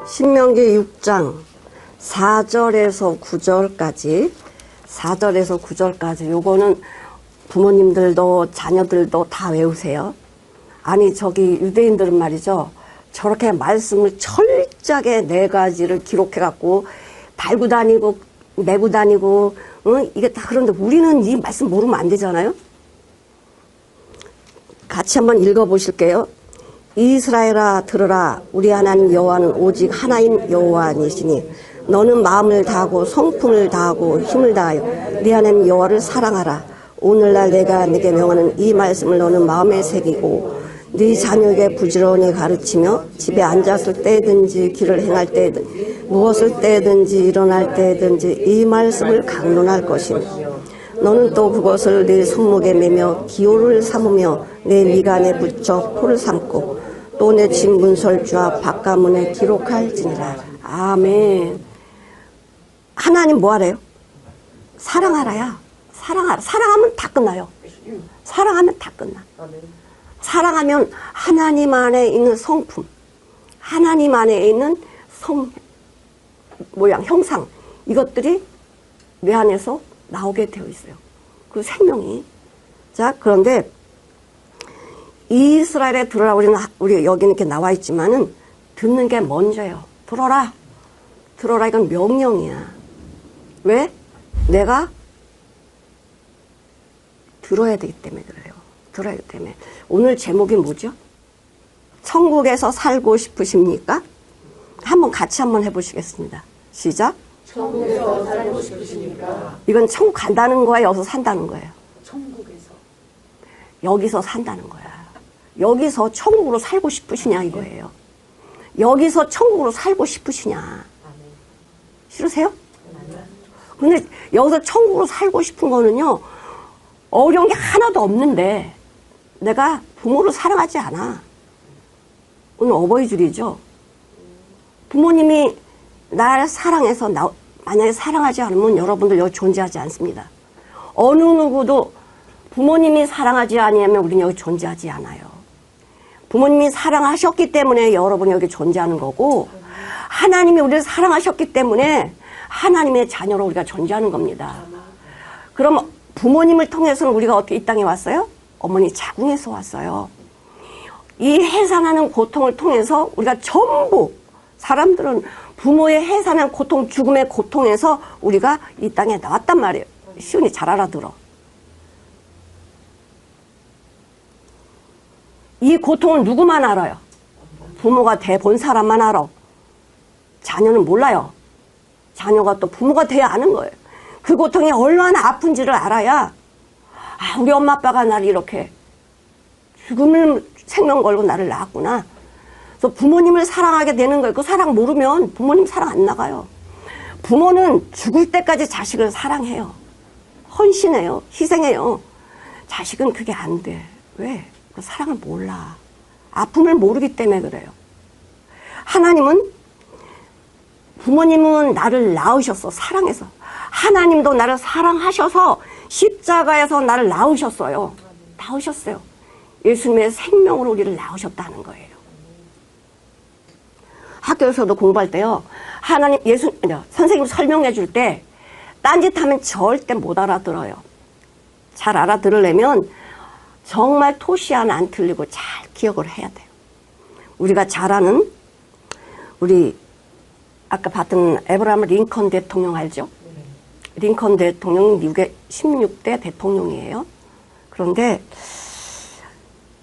신명기 6장 4절에서 9절까지 요거는 부모님들도 자녀들도 다 외우세요. 아니 저기 유대인들은 말이죠. 저렇게 말씀을 철저하게 4가지를 기록해갖고 달고 다니고 메고 다니고 이게 다 그런데 우리는 이 말씀 모르면 안 되잖아요. 같이 한번 읽어보실게요. 이스라엘아 들으라. 우리 하나님 여호와는 오직 하나인 여호와이시니 너는 마음을 다하고 성품을 다하고 힘을 다하여 네 하나님 여호와를 사랑하라. 오늘날 내가 네게 명하는 이 말씀을 너는 마음에 새기고 네 자녀에게 부지런히 가르치며 집에 앉았을 때든지 길을 행할 때든지 누웠을 때든지 일어날 때든지 이 말씀을 강론할 것이니 너는 또 그것을 네 손목에 매며 기호를 삼으며 내 미간에 붙여 표를 삼고 또 내 집 문설주와 바깥문에 기록할지니라. 아멘. 하나님 뭐 하래요? 사랑하라야. 사랑하라. 사랑하면 다 끝나요. 사랑하면 다 끝나. 사랑하면 하나님 안에 있는 성품, 하나님 안에 있는 모양, 형상, 이것들이 내 안에서 나오게 되어 있어요. 그 생명이. 자, 그런데 이스라엘에 들어라. 우리 여기는 이렇게 나와 있지만은 듣는 게 먼저예요. 들어라. 들어라. 이건 명령이야. 왜? 내가 들어야 되기 때문에 그래요. 들어야 되기 때문에. 오늘 제목이 뭐죠? 천국에서 살고 싶으십니까? 같이 한번 해보시겠습니다. 시작. 천국에서 살고 싶으십니까? 이건 천국 간다는 거야, 여기서 산다는 거예요? 천국에서. 여기서 산다는 거야. 여기서 천국으로 살고 싶으시냐 이거예요. 여기서 천국으로 살고 싶으시냐. 싫으세요? 근데 여기서 천국으로 살고 싶은 거는요, 어려운 게 하나도 없는데 내가 부모를 사랑하지 않아. 오늘 어버이줄이죠. 부모님이 날 사랑해서 만약에 사랑하지 않으면 여러분들 여기 존재하지 않습니다. 어느 누구도 부모님이 사랑하지 않으면 우리는 여기 존재하지 않아요. 부모님이 사랑하셨기 때문에 여러분이 여기 존재하는 거고, 하나님이 우리를 사랑하셨기 때문에 하나님의 자녀로 우리가 존재하는 겁니다. 그럼 부모님을 통해서는 우리가 어떻게 이 땅에 왔어요? 어머니 자궁에서 왔어요. 이 해산하는 고통을 통해서 우리가 전부, 사람들은 부모의 해산하는 고통, 죽음의 고통에서 우리가 이 땅에 나왔단 말이에요. 시온이 잘 알아들어. 이 고통을 누구만 알아요? 부모가 돼 본 사람만 알아. 자녀는 몰라요. 자녀가 또 부모가 돼야 아는 거예요. 그 고통이 얼마나 아픈지를 알아야, 아, 우리 엄마 아빠가 나를 이렇게 죽음을 생명 걸고 나를 낳았구나. 그래서 부모님을 사랑하게 되는 거예요. 그 사랑 모르면 부모님 사랑 안 나가요. 부모는 죽을 때까지 자식을 사랑해요. 헌신해요. 희생해요. 자식은 그게 안 돼. 왜? 그 사랑을 몰라. 아픔을 모르기 때문에 그래요. 하나님은, 부모님은 나를 낳으셨어. 사랑해서. 하나님도 나를 사랑하셔서 십자가에서 나를 낳으셨어요. 낳으셨어요. 예수님의 생명으로 우리를 낳으셨다는 거예요. 학교에서도 공부할 때요, 선생님 설명해 줄 때 딴짓하면 절대 못 알아들어요. 잘 알아들으려면 정말 토시 하나 안 틀리고 잘 기억을 해야 돼요. 우리가 잘 아는, 우리 아까 봤던 에브라함 링컨 대통령 알죠? 링컨 대통령 미국의 16대 대통령이에요. 그런데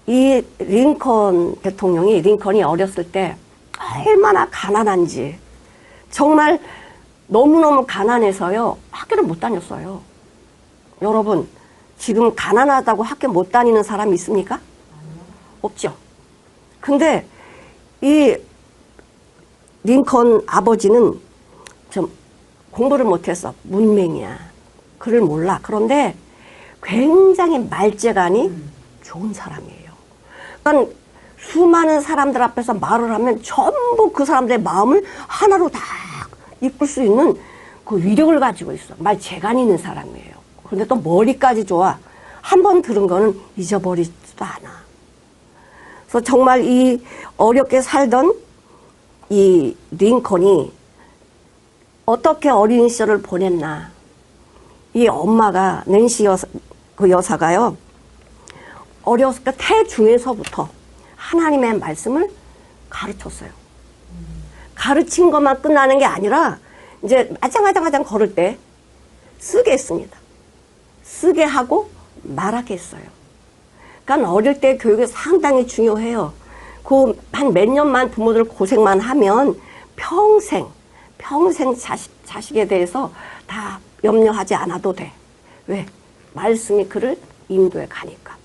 이 링컨이 어렸을 때 얼마나 가난한지, 정말 너무너무 가난해서요, 학교를 못 다녔어요. 여러분, 지금 가난하다고 학교 못 다니는 사람 있습니까? 없죠. 근데 이 링컨 아버지는 좀 공부를 못해서 문맹이야. 글을 몰라. 그런데 굉장히 말재간이 좋은 사람이에요. 그러니까 수많은 사람들 앞에서 말을 하면 전부 그 사람들의 마음을 하나로 다 이끌 수 있는 그 위력을 가지고 있어. 말재간이 있는 사람이에요. 그런데 또 머리까지 좋아. 한 번 들은 거는 잊어버리지도 않아. 그래서 정말 이 어렵게 살던 이 링컨이 어떻게 어린 시절을 보냈나. 이 엄마가 낸시 여사, 그 여사가요. 어렸을 때 태중에서부터 하나님의 말씀을 가르쳤어요. 가르친 것만 끝나는 게 아니라 이제 아장아장 걸을 때 쓰게 했습니다. 쓰게 하고 말하게 했어요. 그러니까 어릴 때 교육이 상당히 중요해요. 그 한 몇 년만 부모들 고생만 하면 평생 자식에 대해서 다 염려하지 않아도 돼. 왜? 말씀이 그를 인도해 가니까.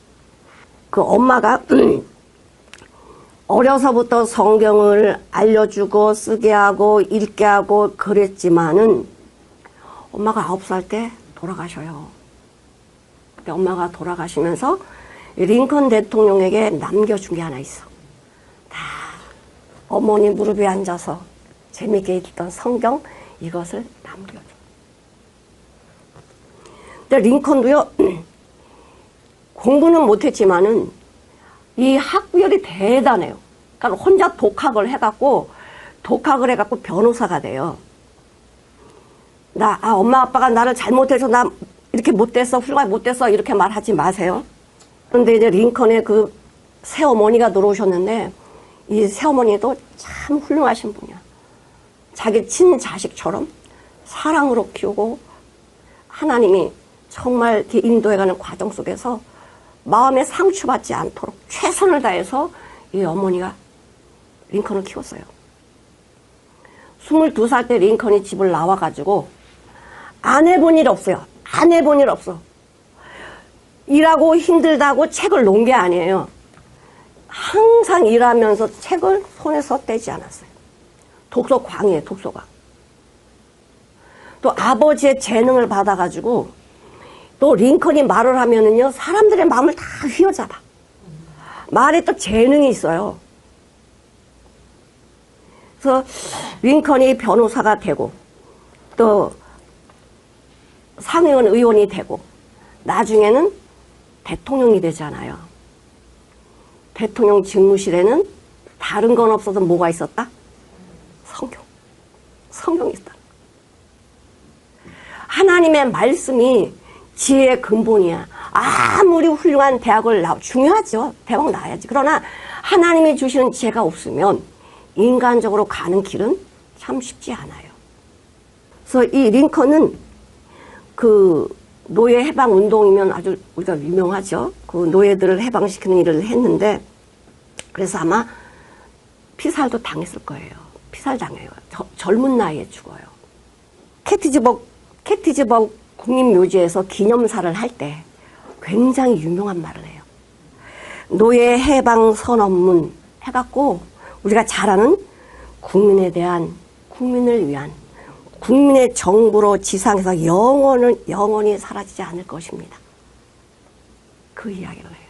그 엄마가 어려서부터 성경을 알려주고 쓰게 하고 읽게 하고 그랬지만은 엄마가 9살 때 돌아가셔요. 근데 엄마가 돌아가시면서 링컨 대통령에게 남겨준 게 하나 있어. 다 어머니 무릎에 앉아서 재미있게 읽던 성경 이것을 남겨줘. 근데 링컨도요 공부는 못했지만은 이 학구열이 대단해요. 그러니까 혼자 독학을 해갖고 변호사가 돼요. 엄마 아빠가 나를 잘못해서 나 이렇게 못됐어, 훌륭하게 못됐어 이렇게 말하지 마세요. 그런데 이제 링컨의 그 새어머니가 들어오셨는데 이 새어머니도 참 훌륭하신 분이야. 자기 친자식처럼 사랑으로 키우고 하나님이 정말 이렇게 인도해가는 과정 속에서 마음에 상처받지 않도록 최선을 다해서 이 어머니가 링컨을 키웠어요. 22살 때 링컨이 집을 나와가지고 안 해본 일 없어요. 안 해본 일 없어. 일하고 힘들다고 책을 놓은 게 아니에요. 항상 일하면서 책을 손에서 떼지 않았어요. 독서광이에요, 독서광. 또 아버지의 재능을 받아가지고 또 링컨이 말을 하면은요, 사람들의 마음을 다 휘어잡아. 말에 또 재능이 있어요. 그래서 링컨이 변호사가 되고 또 상원 의원이 되고 나중에는 대통령이 되잖아요. 대통령 집무실에는 다른 건 없어서 뭐가 있었다? 성경이 있다. 하나님의 말씀이 지혜의 근본이야. 아무리 훌륭한 대학을 중요하죠. 대학 나와야지. 그러나 하나님이 주시는 지혜가 없으면 인간적으로 가는 길은 참 쉽지 않아요. 그래서 이 링컨은 그 노예 해방 운동이면 아주 우리가 유명하죠. 그 노예들을 해방시키는 일을 했는데 그래서 아마 피살도 당했을 거예요. 피살당해요. 젊은 나이에 죽어요. 캐티즈버그 국립묘지에서 기념사를 할 때 굉장히 유명한 말을 해요. 노예 해방 선언문 해갖고 우리가 잘 아는 국민을 위한 국민의 정부로 지상에서 영원히 사라지지 않을 것입니다. 그 이야기를 해요.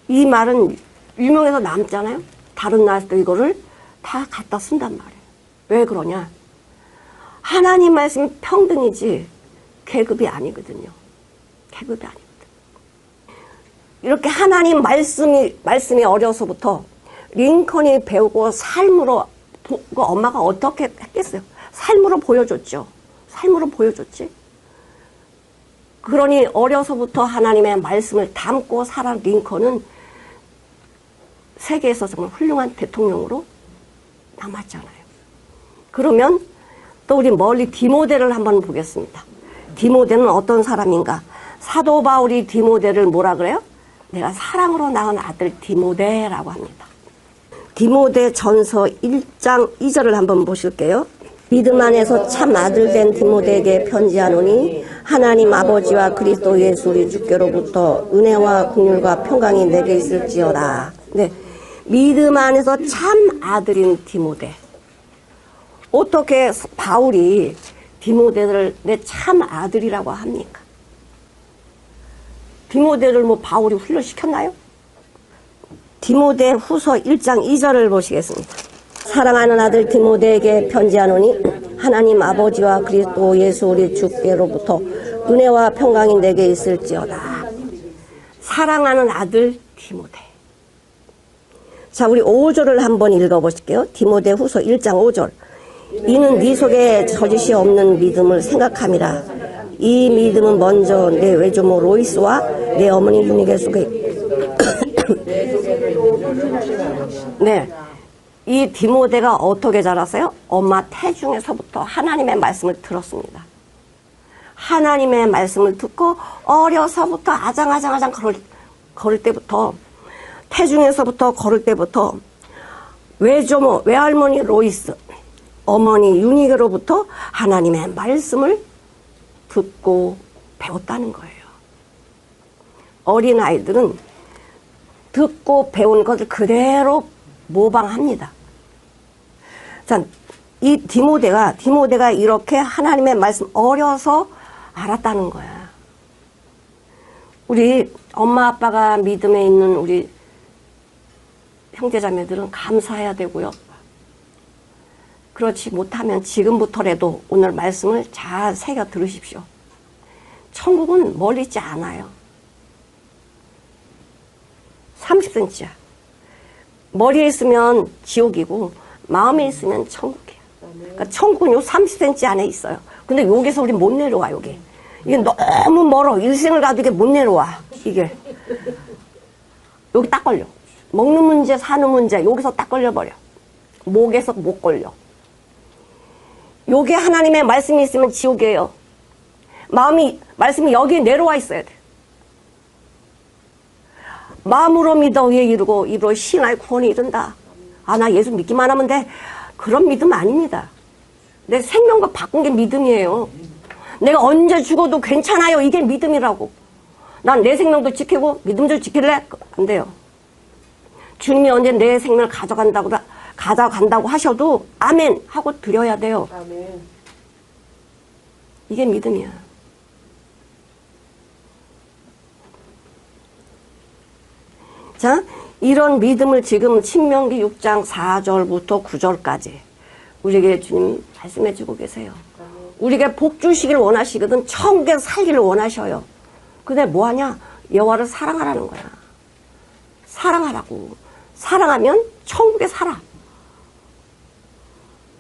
이 말은 유명해서 남잖아요. 다른 나라에서도 이거를 다 갖다 쓴단 말이에요. 왜 그러냐? 하나님 말씀이 평등이지 계급이 아니거든요. 계급이 아니거든. 이렇게 하나님 말씀이 어려서부터 링컨이 배우고 삶으로 엄마가 어떻게 했겠어요? 삶으로 보여줬죠. 삶으로 보여줬지. 그러니 어려서부터 하나님의 말씀을 담고 살아온 링컨은 세계에서 정말 훌륭한 대통령으로 남았잖아요. 그러면 또 우리 멀리 디모데를 한번 보겠습니다. 디모데는 어떤 사람인가? 사도 바울이 디모데를 뭐라 그래요? 내가 사랑으로 낳은 아들 디모데라고 합니다. 디모데 전서 1장 2절을 한번 보실게요. 믿음 안에서 참 아들 된 디모데에게 편지하노니 하나님 아버지와 그리스도 예수 우리 주께로부터 은혜와 긍휼과 평강이 내게 있을지어다. 네, 믿음 안에서 참 아들인 디모데. 어떻게 바울이 디모데를 내 참 아들이라고 합니까? 디모데를 뭐 바울이 훈련시켰나요? 디모데 후서 1장 2절을 보시겠습니다. 사랑하는 아들 디모데에게 편지하노니 하나님 아버지와 그리스도 예수 우리 주께로부터 은혜와 평강이 내게 있을지어다. 사랑하는 아들 디모데. 자, 우리 5절을 한번 읽어보실게요. 디모데후서 1장 5절. 이는 네 속에 저짓이 없는 믿음을 생각함이라. 이 믿음은 먼저 내 외조모 로이스와 내 어머니 유니게 속에 네, 이 디모데가 어떻게 자랐어요? 엄마 태중에서부터 하나님의 말씀을 들었습니다. 하나님의 말씀을 듣고 어려서부터 아장아장 걸을 때부터, 태중에서부터 걸을 때부터 외조모, 외할머니 로이스, 어머니 유니게로부터 하나님의 말씀을 듣고 배웠다는 거예요. 어린아이들은 듣고 배운 것을 그대로 모방합니다. 자, 이 디모데가 이렇게 하나님의 말씀 어려서 알았다는 거야. 우리 엄마 아빠가 믿음에 있는 우리 형제자매들은 감사해야 되고요. 그렇지 못하면 지금부터라도 오늘 말씀을 잘 새겨 들으십시오. 천국은 멀리 있지 않아요. 30cm야. 머리에 있으면 지옥이고 마음에 있으면 천국이에요. 그러니까 천국은 요 30cm 안에 있어요. 근데 여기서 우리 못 내려와. 여기 이게 너무 멀어. 일생을 가도 이게 못 내려와. 이게 여기 딱 걸려. 먹는 문제, 사는 문제 여기서 딱 걸려버려. 목에서 못 걸려. 요게 하나님의 말씀이 있으면 지옥이에요. 말씀이 여기 내려와 있어야 돼. 마음으로 믿어 의에 이르고 입으로 신하의 구원에 이른다. 아, 나 예수 믿기만 하면 돼. 그런 믿음 아닙니다. 내 생명과 바꾼 게 믿음이에요. 내가 언제 죽어도 괜찮아요. 이게 믿음이라고. 난 내 생명도 지키고 믿음도 지킬래? 안 돼요. 주님이 언제 내 생명을 가져간다고 하셔도 아멘 하고 드려야 돼요. 아멘. 이게 믿음이야. 자, 이런 믿음을 지금 신명기 6장 4절부터 9절까지 우리에게 주님 말씀해 주고 계세요. 우리에게 복 주시기를 원하시거든. 천국에 살기를 원하셔요. 근데 뭐하냐? 여호와를 사랑하라는 거야. 사랑하라고. 사랑하면 천국에 살아.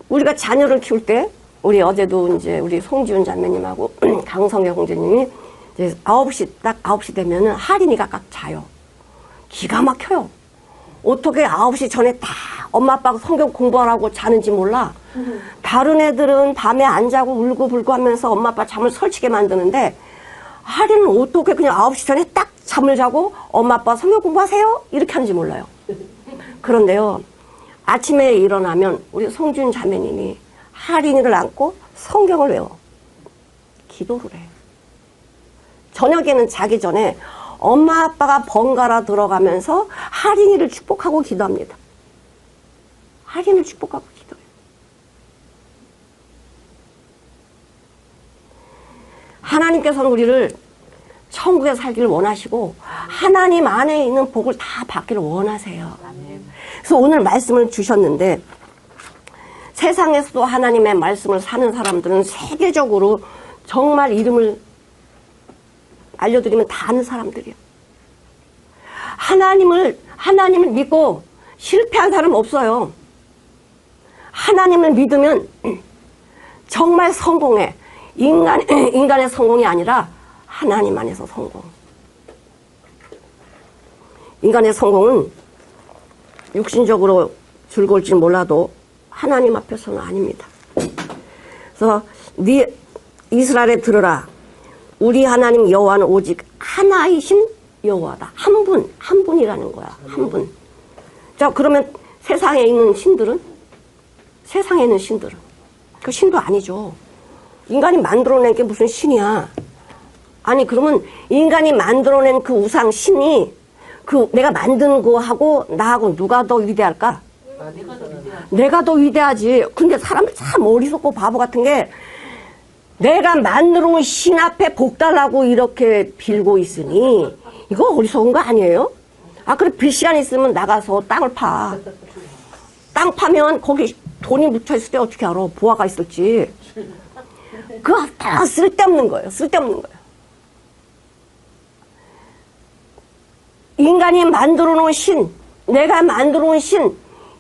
우리가 자녀를 키울 때, 우리 어제도 이제 우리 송지훈 자매님하고 강성애 형제님이 이제 9시 되면은 할인이가 딱 자요. 기가 막혀요. 어떻게 9시 전에 다 엄마 아빠가 성경 공부하라고 자는지 몰라. 다른 애들은 밤에 안 자고 울고불고 하면서 엄마 아빠 잠을 설치게 만드는데 할인은 어떻게 그냥 9시 전에 딱 잠을 자고 엄마 아빠 성경 공부하세요? 이렇게 하는지 몰라요. 그런데요, 아침에 일어나면 우리 송준 자매님이 할인이를 안고 성경을 외워. 기도를 해. 저녁에는 자기 전에 엄마 아빠가 번갈아 들어가면서 할인이를 축복하고 기도합니다. 할인을 축복하고 기도해요. 하나님께서는 우리를 천국에 살기를 원하시고 하나님 안에 있는 복을 다 받기를 원하세요. 그래서 오늘 말씀을 주셨는데 세상에서도 하나님의 말씀을 사는 사람들은 세계적으로 정말 이름을 알려드리면 다 아는 사람들이에요. 하나님을 믿고 실패한 사람 없어요. 하나님을 믿으면 정말 성공해. 인간의 성공이 아니라 하나님 안에서 성공. 인간의 성공은 육신적으로 즐거울지 몰라도 하나님 앞에서는 아닙니다. 그래서 이스라엘에 들으라. 우리 하나님 여호와는 오직 하나이신 여호와다. 한 분이라는 거야. 한 분. 자, 그러면 세상에 있는 신들은 그 신도 아니죠. 인간이 만들어낸 게 무슨 신이야. 아니, 그러면 인간이 만들어낸 그 우상 신이 내가 만든 거하고 나하고 누가 더 위대할까? 내가 더 위대하지. 근데 사람들 참 어리석고 바보 같은 게 내가 만들어 온 신 앞에 복 달라고 이렇게 빌고 있으니 이거 어리석은 거 아니에요? 아, 그래, 빌 시간 있으면 나가서 땅을 파. 땅 파면 거기 돈이 묻혀있을 때 어떻게 알아? 보화가 있을지. 그거 다 쓸데없는 거예요. 쓸데없는 거예요. 인간이 만들어 놓은 신, 내가 만들어 온 신,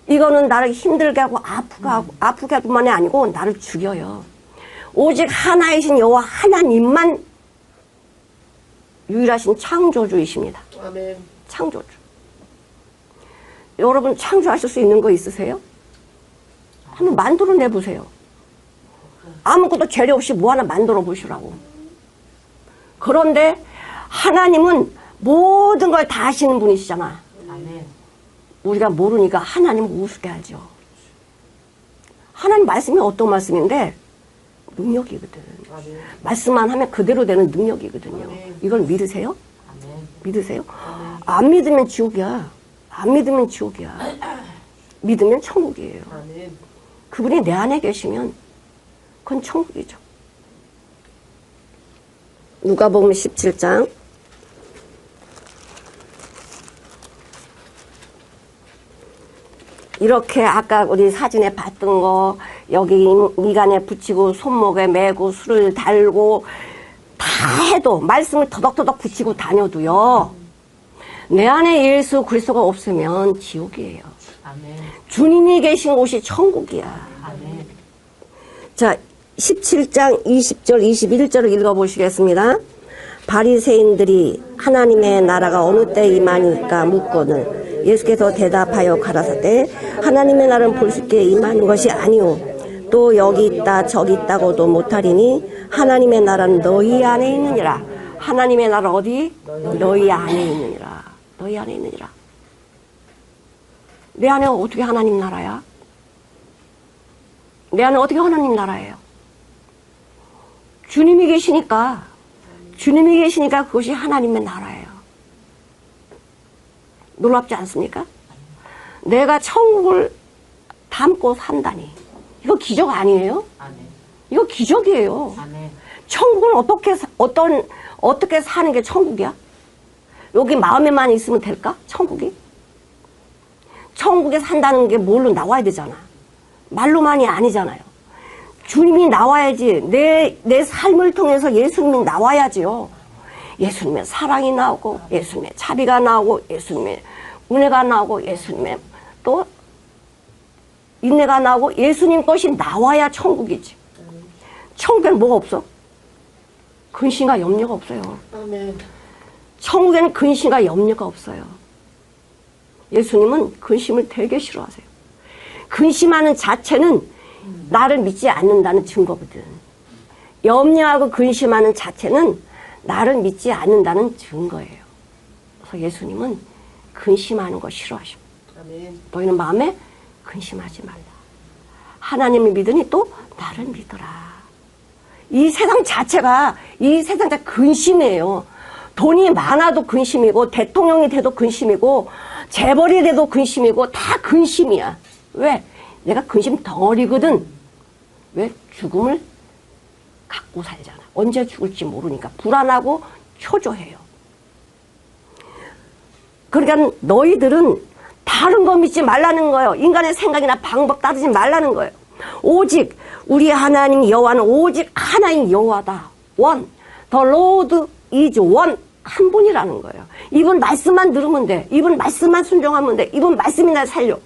이거는 나를 힘들게 하고 아프게 할 뿐만이 아니고 나를 죽여요. 오직 하나의 신 여호와 하나님만 유일하신 창조주이십니다. 아멘. 창조주. 여러분 창조하실 수 있는 거 있으세요? 한번 만들어 내보세요. 아무것도 재료 없이 뭐 하나 만들어 보시라고. 그런데 하나님은 모든 걸 다 하시는 분이시잖아. 아멘. 우리가 모르니까 하나님을 우습게 알죠. 하나님 말씀이 어떤 말씀인데 능력이거든. 아멘. 말씀만 하면 그대로 되는 능력이거든요. 아멘. 이걸 믿으세요? 아멘. 믿으세요? 아멘. 안 믿으면 지옥이야. 안 믿으면 지옥이야. 믿으면 천국이에요. 아멘. 그분이 내 안에 계시면 그건 천국이죠. 누가복음 17장 이렇게 아까 우리 사진에 봤던 거 여기 미간에 붙이고 손목에 매고 술을 달고 다 해도 말씀을 터덕터덕 붙이고 다녀도요. 내 안에 예수 그리스도가 없으면 지옥이에요. 아멘. 주님이 계신 곳이 천국이야. 아멘. 자, 17장 20절 21절을 읽어보시겠습니다. 바리새인들이 하나님의 나라가 어느 때 임하니까 묻거늘 예수께서 대답하여 가라사대 하나님의 나라는 볼 수 있게 임하는 것이 아니오 또 여기 있다 저기 있다고도 못하리니 하나님의 나라는 너희 안에 있느니라. 하나님의 나라 어디? 너희 안에 있느니라. 너희 안에 있느니라. 내 안에 어떻게 하나님 나라야? 내 안에 어떻게 하나님 나라예요? 주님이 계시니까 그것이 하나님의 나라예요. 놀랍지 않습니까? 내가 천국을 담고 산다니. 이거 기적 아니에요? 아멘. 이거 기적이에요. 아멘. 천국을 어떻게 사는 게 천국이야? 여기 마음에만 있으면 될까? 천국이? 천국에 산다는 게 뭘로 나와야 되잖아. 말로만이 아니잖아요. 주님이 나와야지. 내 삶을 통해서 예수님이 나와야지요. 예수님의 사랑이 나오고 예수님의 자비가 나오고 예수님의 은혜가 나오고 예수님의 또 인내가 나오고 예수님 것이 나와야 천국이지. 천국에는 뭐가 없어? 근심과 염려가 없어요. 아멘. 천국에는 근심과 염려가 없어요. 예수님은 근심을 되게 싫어하세요. 근심하는 자체는 나를 믿지 않는다는 증거거든. 염려하고 근심하는 자체는 나를 믿지 않는다는 증거예요. 그래서 예수님은 근심하는 거 싫어하십니다. 아멘. 너희는 마음에 근심하지 말라. 하나님을 믿으니 또 나를 믿어라. 이 세상 자체가 근심이에요. 돈이 많아도 근심이고 대통령이 돼도 근심이고 재벌이 돼도 근심이고 다 근심이야. 왜? 내가 근심 덩어리거든. 왜? 죽음을 갖고 살잖아. 언제 죽을지 모르니까 불안하고 초조해요. 그러니까 너희들은 다른 거 믿지 말라는 거예요. 인간의 생각이나 방법 따르지 말라는 거예요. 오직 우리 하나님 여호와는 오직 하나인 여호와다. 원. The Lord is one. 한 분이라는 거예요. 이분 말씀만 들으면 돼. 이분 말씀만 순종하면 돼. 이분 말씀이 날 살려.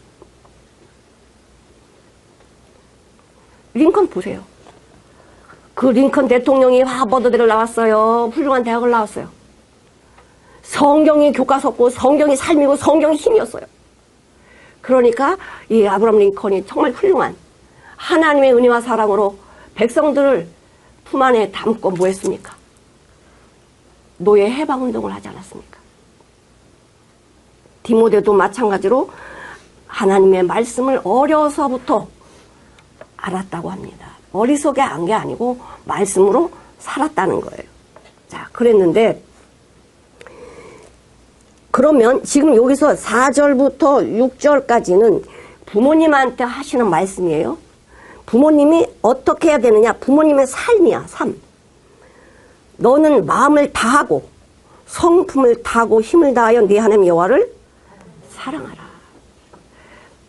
링컨 보세요. 그 링컨 대통령이 하버드대를 나왔어요. 훌륭한 대학을 나왔어요. 성경이 교과서고 성경이 삶이고 성경이 힘이었어요. 그러니까 이 아브라함 링컨이 정말 훌륭한 하나님의 은혜와 사랑으로 백성들을 품 안에 담고 뭐 했습니까? 노예 해방운동을 하지 않았습니까? 디모데도 마찬가지로 하나님의 말씀을 어려서부터 알았다고 합니다. 머릿속에 안 게 아니고 말씀으로 살았다는 거예요. 자, 그랬는데 그러면 지금 여기서 4절부터 6절까지는 부모님한테 하시는 말씀이에요. 부모님이 어떻게 해야 되느냐? 부모님의 삶이야, 삶. 너는 마음을 다하고 성품을 다하고 힘을 다하여 네 하나님 여호와를 사랑하라.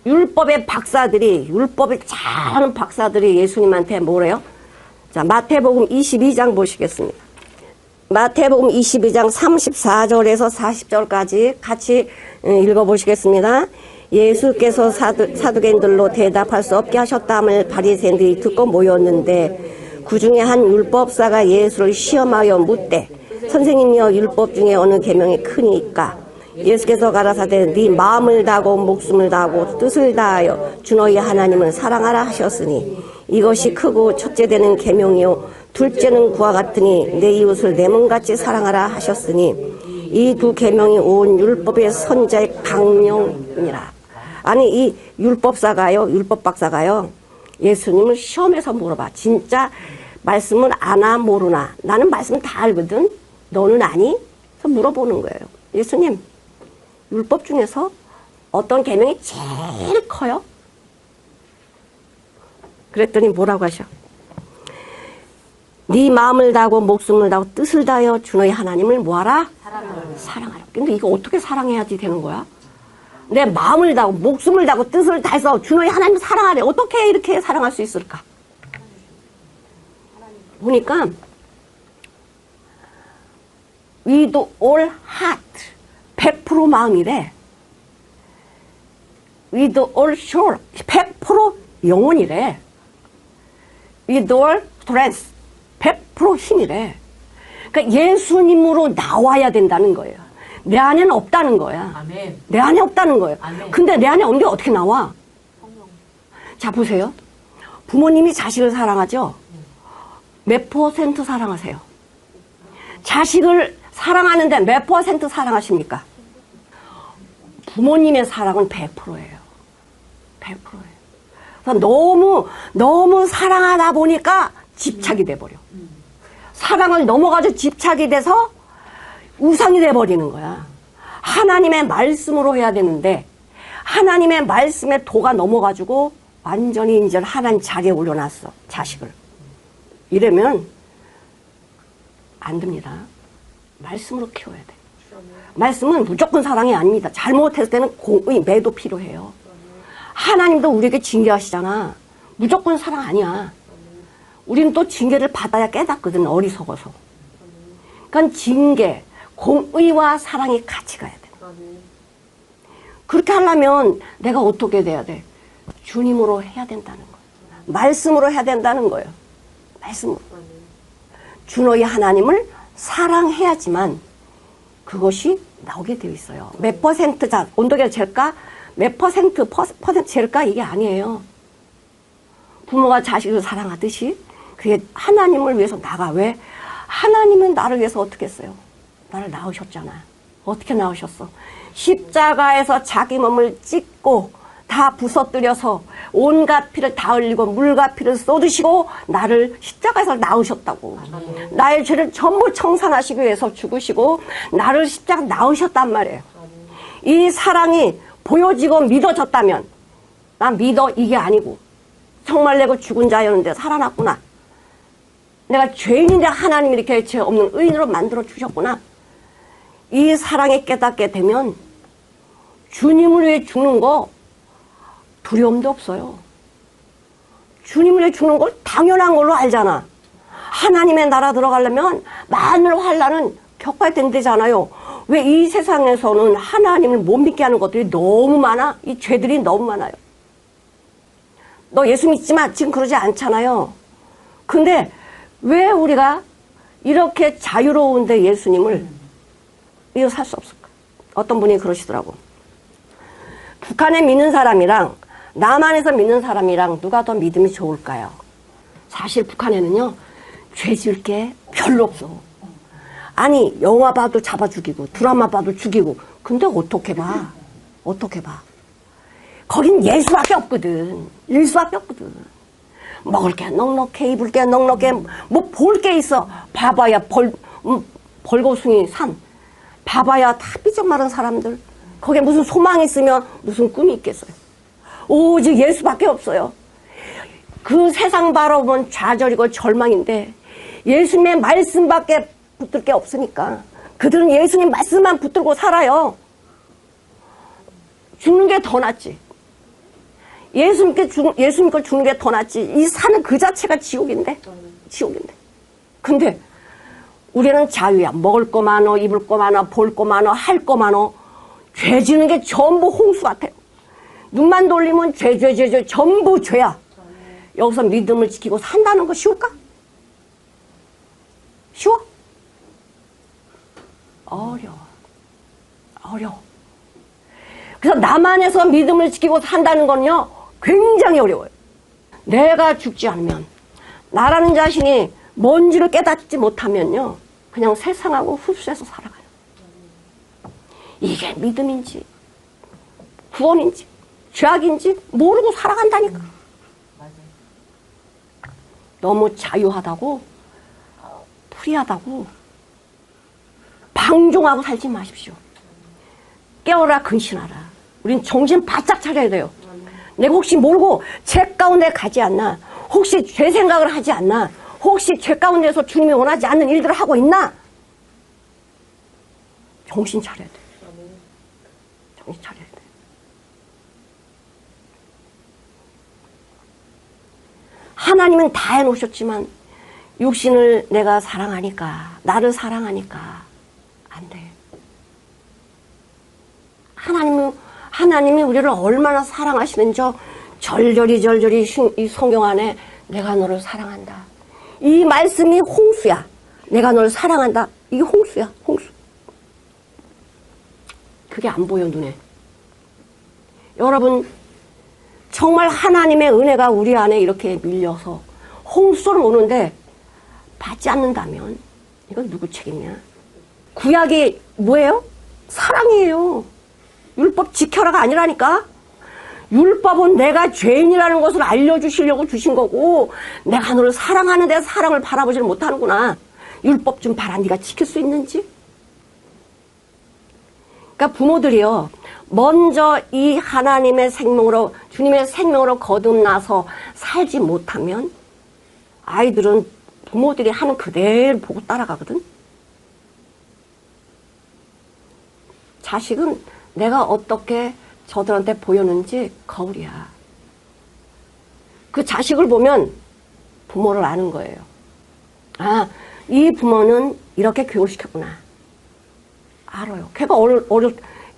율법의 박사들이, 율법을 잘하는 박사들이 예수님한테 뭐래요? 자, 마태복음 22장 보시겠습니다. 마태복음 22장 34절에서 40절까지 같이 읽어보시겠습니다. 예수께서 사두개인들로 대답할 수 없게 하셨다함을 바리새인들이 듣고 모였는데 그 중에 한 율법사가 예수를 시험하여 묻되 선생님이여 율법 중에 어느 계명이 크니까? 예수께서 가라사대 네 마음을 다하고 목숨을 다하고 뜻을 다하여 주 너희 하나님을 사랑하라 하셨으니 이것이 크고 첫째 되는 계명이요 둘째는 그와 같으니 내 이웃을 내 몸같이 사랑하라 하셨으니 이 두 계명이 온 율법의 선자의 강령이니라. 아니 이 율법사가요, 율법박사가요, 예수님을 시험해서 물어봐. 진짜 말씀을 아나 모르나? 나는 말씀을 다 알거든. 너는 아니? 그래서 물어보는 거예요. 예수님, 율법 중에서 어떤 계명이 제일 커요? 그랬더니 뭐라고 하셔? 네 마음을 다하고 목숨을 다하고 뜻을 다하여 주 너희 하나님을 뭐하라? 사랑하라. 근데 이거 어떻게 사랑해야지 되는 거야? 내 마음을 다하고 목숨을 다하고 뜻을 다해서 주 너희 하나님을 사랑하래. 어떻게 이렇게 사랑할 수 있을까? 보니까 with all heart 100% 마음이래. with all soul 100% 영혼이래. with all strength 100% 힘이래. 그러니까 예수님으로 나와야 된다는 거예요. 내 안에는 없다는 거야. 아멘. 내 안에 없다는 거예요. 아멘. 근데 내 안에 없는 게 어떻게 나와? 자, 보세요. 부모님이 자식을 사랑하죠? 몇 퍼센트 사랑하세요? 자식을 사랑하는데 몇 퍼센트 사랑하십니까? 부모님의 사랑은 100%예요. 100%예요. 그래서 너무 사랑하다 보니까 집착이 돼버려. 사랑을 넘어가지고 집착이 돼서 우상이 돼버리는 거야. 하나님의 말씀으로 해야 되는데 하나님의 말씀에 도가 넘어가지고 완전히 이제 하나님 자리에 올려놨어. 자식을. 이러면 안 됩니다. 말씀으로 키워야 돼. 말씀은 무조건 사랑이 아닙니다. 잘못했을 때는 공의, 매도 필요해요. 하나님도 우리에게 징계하시잖아. 무조건 사랑 아니야. 우리는 또 징계를 받아야 깨닫거든, 어리석어서. 그러니까 징계, 공의와 사랑이 같이 가야 돼. 그렇게 하려면 내가 어떻게 돼야 돼? 주님으로 해야 된다는 거예요. 말씀으로 해야 된다는 거예요. 말씀으로. 주 너희 하나님을 사랑해야지만 그것이 나오게 되어 있어요. 몇 퍼센트 자, 온도계가 잴까? 몇 퍼센트 잴까? 이게 아니에요. 부모가 자식을 사랑하듯이 그게 하나님을 위해서 나가. 왜? 하나님은 나를 위해서 어떻게 했어요? 나를 낳으셨잖아. 어떻게 낳으셨어? 십자가에서 자기 몸을 찢고 다 부서뜨려서 온갖 피를 다 흘리고 물과 피를 쏟으시고 나를 십자가에서 낳으셨다고. 나의 죄를 전부 청산하시기 위해서 죽으시고 나를 십자가 낳으셨단 말이에요. 이 사랑이 보여지고 믿어졌다면 난 믿어. 이게 아니고 정말 내가 죽은 자였는데 살아났구나. 내가 죄인인데 하나님이 이렇게 죄 없는 의인으로 만들어 주셨구나. 이 사랑에 깨닫게 되면 주님을 위해 죽는 거 두려움도 없어요. 주님을 위해 죽는 걸 당연한 걸로 알잖아. 하나님의 나라 들어가려면 많은 환난은 겪어야 된다잖아요. 왜 이 세상에서는 하나님을 못 믿게 하는 것들이 너무 많아? 이 죄들이 너무 많아요. 너 예수 믿지만 지금 그러지 않잖아요. 근데 왜 우리가 이렇게 자유로운데 예수님을 이거 살 수 없을까? 어떤 분이 그러시더라고. 북한에 믿는 사람이랑 남한에서 믿는 사람이랑 누가 더 믿음이 좋을까요? 사실 북한에는요, 죄 지을 게 별로 없어. 아니, 영화 봐도 잡아 죽이고, 드라마 봐도 죽이고. 근데 어떻게 봐? 어떻게 봐? 거긴 예수밖에 없거든. 예수밖에 없거든. 먹을 게 넉넉해, 입을 게 넉넉해, 뭐 볼 게 있어. 봐봐야 벌거숭이 산. 봐봐야 다 삐쩍 마른 사람들. 거기에 무슨 소망이 있으면 무슨 꿈이 있겠어요. 오직 예수밖에 없어요. 그 세상 바라보면 좌절이고 절망인데 예수님의 말씀밖에 붙들 게 없으니까 그들은 예수님 말씀만 붙들고 살아요. 죽는 게 더 낫지. 예수님 걸 죽는 게 더 낫지. 이 사는 그 자체가 지옥인데. 지옥인데. 근데 우리는 자유야. 먹을 거 많어, 입을 거 많어, 볼 거 많어, 할 거 많어. 죄 지는 게 전부 홍수 같아요. 눈만 돌리면 죄 전부 죄야. 여기서 믿음을 지키고 산다는 거 쉬울까? 쉬워? 어려워. 그래서 나만에서 믿음을 지키고 산다는 건요 굉장히 어려워요. 내가 죽지 않으면, 나라는 자신이 뭔지를 깨닫지 못하면요 그냥 세상하고 흡수해서 살아가요. 이게 믿음인지 구원인지 죄악인지 모르고 살아간다니까. 너무 자유하다고, 프리하다고 방종하고 살지 마십시오. 깨어라, 근신하라. 우린 정신 바짝 차려야 돼요. 내가 혹시 모르고 죄 가운데 가지 않나? 혹시 죄 생각을 하지 않나? 혹시 죄 가운데서 주님이 원하지 않는 일들을 하고 있나? 정신 차려야 돼. 정신 차려야 돼. 하나님은 다 해놓으셨지만 육신을 내가 사랑하니까, 나를 사랑하니까 안 돼. 하나님이 우리를 얼마나 사랑하시는지 절절히 이 성경 안에 내가 너를 사랑한다. 이 말씀이 홍수야. 내가 너를 사랑한다. 이게 홍수야, 홍수. 그게 안 보여, 눈에. 여러분, 정말 하나님의 은혜가 우리 안에 이렇게 밀려서 홍수를 오는데 받지 않는다면 이건 누구 책임이야? 구약이 뭐예요? 사랑이에요. 율법 지켜라가 아니라니까. 율법은 내가 죄인이라는 것을 알려주시려고 주신 거고, 내가 너를 사랑하는데 사랑을 바라보지를 못하는구나. 율법 좀 봐라, 네가 지킬 수 있는지. 그러니까 부모들이요, 먼저 이 하나님의 생명으로, 주님의 생명으로 거듭나서 살지 못하면 아이들은 부모들이 하는 그대로 보고 따라가거든. 자식은 내가 어떻게 저들한테 보였는지 거울이야. 그 자식을 보면 부모를 아는 거예요. 아, 이 부모는 이렇게 교육시켰구나. 알아요. 걔가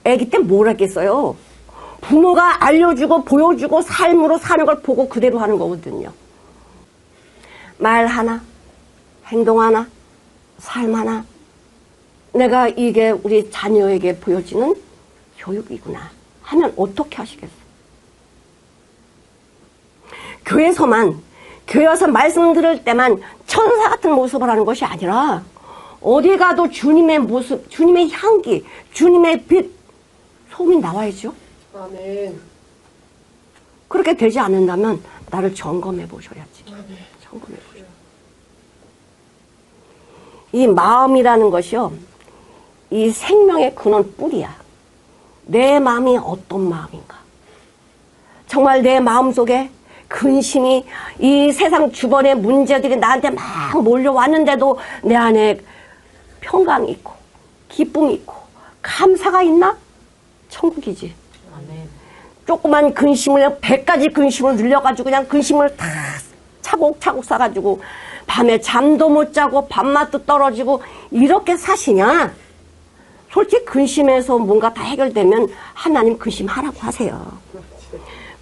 애기 때 뭘 했겠어요? 부모가 알려주고 보여주고 삶으로 사는 걸 보고 그대로 하는 거거든요. 말 하나, 행동 하나, 삶 하나, 내가 이게 우리 자녀에게 보여지는 교육이구나 하면 어떻게 하시겠어요? 교회에서 말씀 들을 때만 천사 같은 모습을 하는 것이 아니라 어디 가도 주님의 모습, 주님의 향기, 주님의 빛, 소문이 나와야죠. 아멘. 그렇게 되지 않는다면 나를 점검해 보셔야지. 점검해 보셔. 이 마음이라는 것이요, 이 생명의 근원 뿌리야. 내 마음이 어떤 마음인가? 정말 내 마음속에 근심이, 이 세상 주변의 문제들이 나한테 막 몰려왔는데도 내 안에 평강이 있고 기쁨이 있고 감사가 있나? 천국이지. 아멘. 조그만 근심을 100가지 근심을 늘려가지고 그냥 근심을 다 차곡차곡 싸가지고 밤에 잠도 못 자고 밥맛도 떨어지고 이렇게 사시냐? 솔직히 근심해서 뭔가 다 해결되면 하나님 근심하라고 하세요.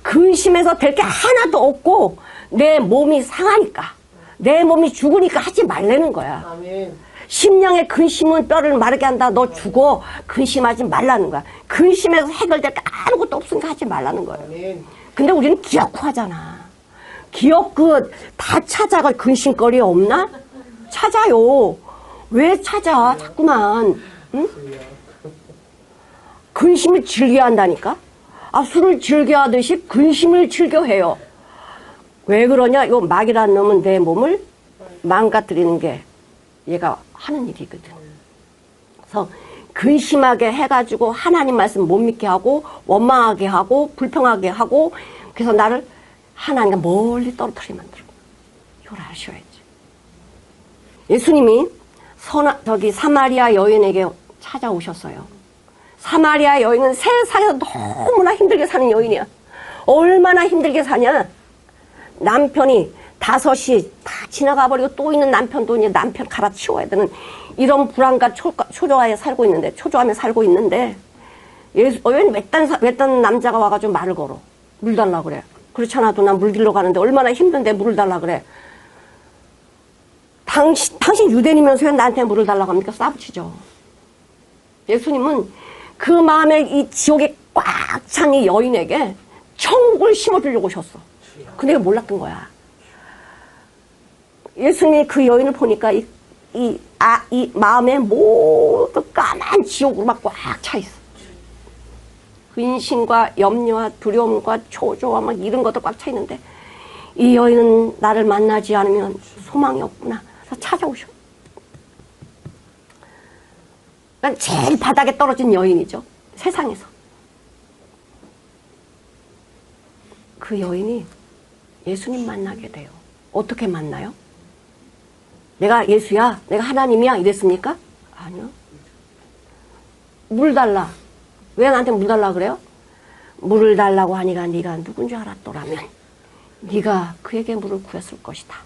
근심해서 될 게 하나도 없고 내 몸이 상하니까, 내 몸이 죽으니까 하지 말라는 거야. 아멘. 심령의 근심은 뼈를 마르게 한다. 너 죽어. 근심하지 말라는 거야. 근심해서 해결될 게 아무것도 없으니까 하지 말라는 거예요. 아멘. 근데 우리는 기억구 하잖아. 기억구 다 찾아갈 근심거리 없나? 찾아요. 왜 찾아? 자꾸만. 응? 근심을 즐겨 한다니까? 아, 술을 즐겨 하듯이 근심을 즐겨 해요. 왜 그러냐? 요 막이라는 놈은 내 몸을 망가뜨리는 게 얘가 하는 일이거든. 그래서 근심하게 해가지고 하나님 말씀 못 믿게 하고 원망하게 하고 불평하게 하고, 그래서 나를 하나님과 멀리 떨어뜨리게 만들어. 이걸 아셔야지. 예수님이 사마리아 여인에게 찾아오셨어요. 사마리아 여인은 세상에서 너무나 힘들게 사는 여인이야. 얼마나 힘들게 사냐? 남편이 5시 다 지나가 버리고 또 있는 남편도 이제 남편 갈아치워야 되는 이런 불안과 초조함에 살고 있는데 외딴 남자가 와가지고 말을 걸어. 물 달라 그래. 그렇지 않아도 난 물 길러 가는데 얼마나 힘든데 물을 달라 그래. 당신 유대인이면서 왜 나한테 물을 달라고 합니까? 싸붙이죠. 예수님은 그 마음에 이 지옥에 꽉 찬 이 여인에게 천국을 심어주려고 오셨어. 근데 몰랐던 거야. 예수님이 그 여인을 보니까 이 마음에 모두 까만 지옥으로 막 꽉 차 있어. 근심과 염려와 두려움과 초조와 막 이런 것도 꽉 차 있는데 이 여인은 나를 만나지 않으면 소망이 없구나. 그래서 찾아오셔. 그러니까 제일 바닥에 떨어진 여인이죠. 세상에서. 그 여인이 예수님 만나게 돼요. 어떻게 만나요? 내가 예수야, 내가 하나님이야 이랬습니까? 아니요. 물 달라. 왜 나한테 물 달라 그래요? 물을 달라고 하니까 네가 누군 줄 알았더라면 네가 그에게 물을 구했을 것이다.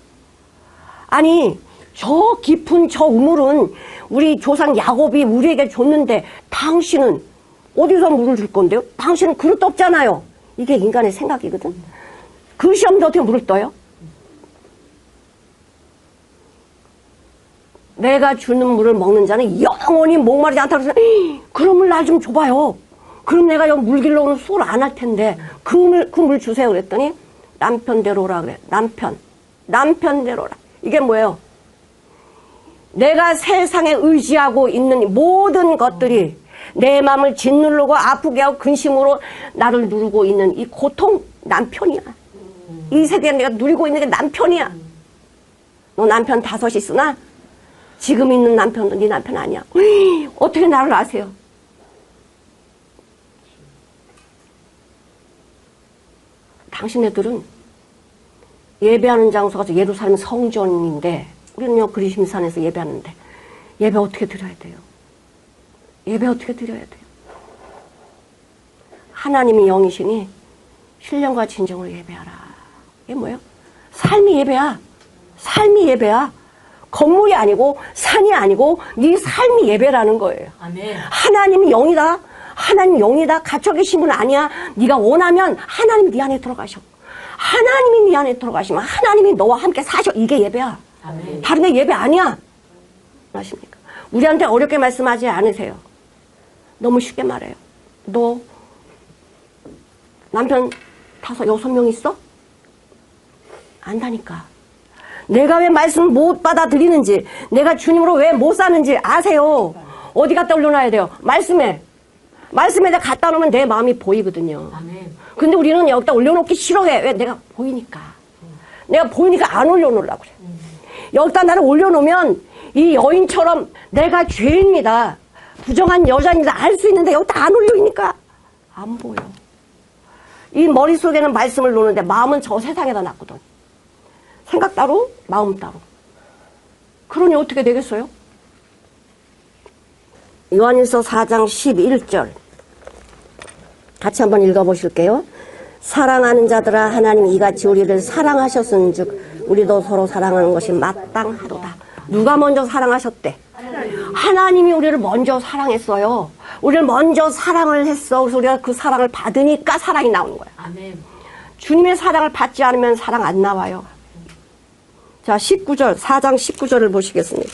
아니 저 깊은 저 우물은 우리 조상 야곱이 우리에게 줬는데 당신은 어디서 물을 줄 건데요? 당신은 그릇도 없잖아요. 이게 인간의 생각이거든. 그릇이 없는데 어떻게 물을 떠요? 내가 주는 물을 먹는 자는 영원히 목마르지 않다고 해서 그런 물 날 좀 줘봐요. 그럼 내가 여기 물 길러 오는 수고를 안 할 텐데 그 물 주세요 그랬더니 남편대로라 그래. 남편대로라. 이게 뭐예요? 내가 세상에 의지하고 있는 모든 것들이 내 마음을 짓누르고 아프게 하고 근심으로 나를 누르고 있는 이 고통 남편이야. 이 세대에 내가 누리고 있는 게 남편이야. 너 남편 5이 있으나 지금 있는 남편도 네 남편 아니야. 어떻게 나를 아세요? 당신네들은 예배하는 장소가 예루살렘 성전인데 우리는요 그리심산에서 예배하는데 예배 어떻게 드려야 돼요? 예배 어떻게 드려야 돼요? 하나님이 영이시니 신령과 진정으로 예배하라. 이게 뭐예요? 삶이 예배야. 삶이 예배야. 건물이 아니고 산이 아니고 네 삶이 예배라는 거예요. 아멘. 하나님이 영이다. 하나님 영이다. 갇혀 계신 분 아니야. 네가 원하면 하나님이 네 안에 들어가셔. 하나님이 네 안에 들어가시면 하나님이 너와 함께 사셔. 이게 예배야. 아멘. 다른 데 예배 아니야. 아십니까? 우리한테 어렵게 말씀하지 않으세요. 너무 쉽게 말해요. 너 남편 5, 6명 있어? 안다니까. 내가 왜 말씀 못 받아들이는지, 내가 주님으로 왜 못 사는지 아세요. 어디 갖다 올려놔야 돼요? 말씀에 내가 갖다 놓으면 내 마음이 보이거든요. 아멘. 근데 우리는 여기다 올려놓기 싫어해. 왜? 내가 보이니까. 내가 보이니까 안 올려놓으려고 그래. 여기다 나를 올려놓으면 이 여인처럼 내가 죄인이다. 부정한 여자입니다. 알 수 있는데 여기다 안 올려니까 안 보여. 이 머릿속에는 말씀을 놓는데 마음은 저 세상에다 놨거든. 생각 따로, 마음 따로. 그러니 어떻게 되겠어요? 요한일서 4장 11절 같이 한번 읽어보실게요. 사랑하는 자들아 하나님이 이같이 우리를 사랑하셨은즉 우리도 서로 사랑하는 것이 마땅하도다. 누가 먼저 사랑하셨대? 하나님이 우리를 먼저 사랑했어요. 우리를 먼저 사랑을 했어. 그래서 우리가 그 사랑을 받으니까 사랑이 나오는 거야. 아멘. 주님의 사랑을 받지 않으면 사랑 안 나와요. 자, 19절, 4장 19절을 보시겠습니다.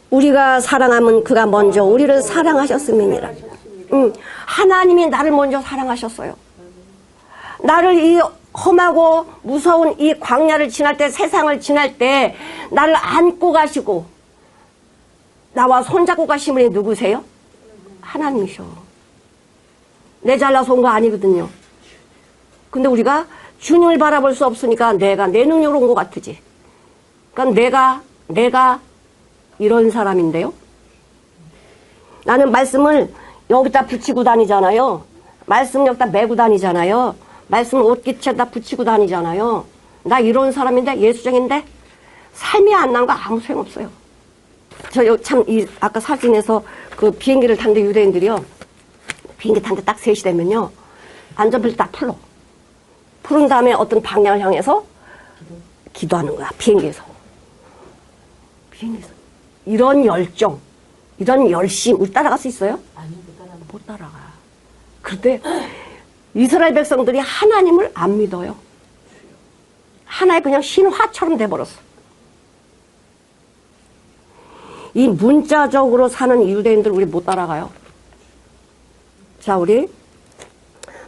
우리가 사랑하면 그가 먼저 우리를 사랑하셨음이니라. 하나님이 나를 먼저 사랑하셨어요. 나를 이 험하고 무서운 이 광야를 지날 때, 세상을 지날 때 나를 안고 가시고 나와 손잡고 가신 분이 누구세요? 하나님이셔. 내 잘나서 온 거 아니거든요. 근데 우리가 주님을 바라볼 수 없으니까 내가 내 능력으로 온 것 같으지. 그러니까 내가 이런 사람인데요. 나는 말씀을 여기다 붙이고 다니잖아요. 말씀 여기다 메고 다니잖아요. 말씀 옷깃에다 붙이고 다니잖아요. 나 이런 사람인데, 예수쟁인데 삶이 안 난 거 아무 소용없어요. 아까 사진에서 그 비행기를 탄데 유대인들이요. 비행기 탄 데 딱 3시 되면요. 안전벨트 딱 부른 다음에 어떤 방향을 향해서 기도하는 거야. 비행기에서. 비행기에서. 이런 열정, 이런 열심, 우리 따라갈 수 있어요? 아니, 못 따라. 못 따라가. 그런데 이스라엘 백성들이 하나님을 안 믿어요. 하나의 그냥 신화처럼 돼버렸어. 이 문자적으로 사는 유대인들 우리 못 따라가요. 자, 우리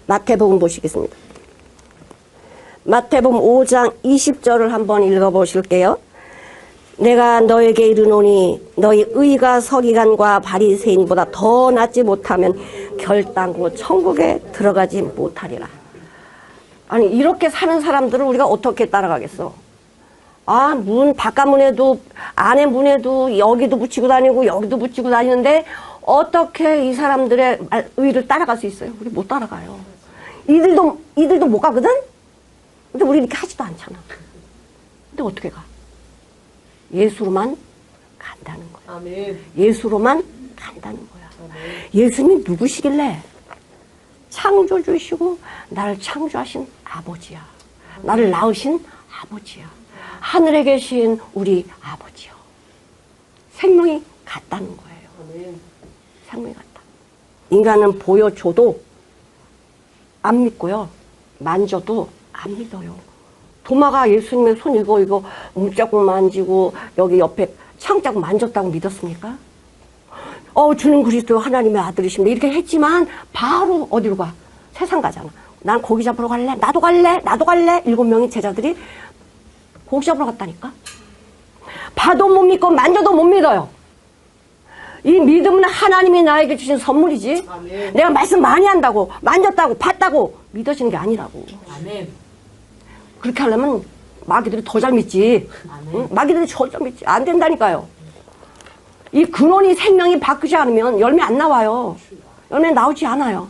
마태복음 보시겠습니다. 마태복음 5장 20절을 한번 읽어보실게요. 내가 너에게 이르노니 너희 의가 서기관과 바리새인보다 더 낫지 못하면 결단코 천국에 들어가지 못하리라. 아니, 이렇게 사는 사람들을 우리가 어떻게 따라가겠어? 아, 문 바깥문에도 안에 문에도 여기도 붙이고 다니고 여기도 붙이고 다니는데 어떻게 이 사람들의 의를 따라갈 수 있어요? 우리 못 따라가요. 이들도 못 가거든? 근데 우리 이렇게 하지도 않잖아. 근데 어떻게 가? 예수로만 간다는 거야. 아멘. 예수로만 간다는 거야. 아멘. 예수님이 누구시길래? 창조주시고 나를 창조하신 아버지야. 나를 낳으신 아버지야. 하늘에 계신 우리 아버지요. 생명이 같다는 거예요. 아멘. 생명이 같다. 인간은 보여줘도 안 믿고요. 만져도 안 믿어요. 도마가 예수님의 손 이거 움짝고 만지고 여기 옆에 창자고 만졌다고 믿었습니까? 주는 그리스도 하나님의 아들이십니다. 이렇게 했지만 바로 어디로 가? 세상 가잖아. 난 고기 잡으러 갈래? 나도 갈래? 7명의 제자들이 고기 잡으러 갔다니까? 봐도 못 믿고 만져도 못 믿어요. 이 믿음은 하나님이 나에게 주신 선물이지. 아멘. 내가 말씀 많이 한다고 만졌다고 봤다고 믿어지는 게 아니라고. 아멘. 그렇게 하려면 마귀들이 더 잘 믿지. 응? 마귀들이 더 잘 믿지. 안 된다니까요. 이 근원이 생명이 바뀌지 않으면 열매 안 나와요. 열매 나오지 않아요.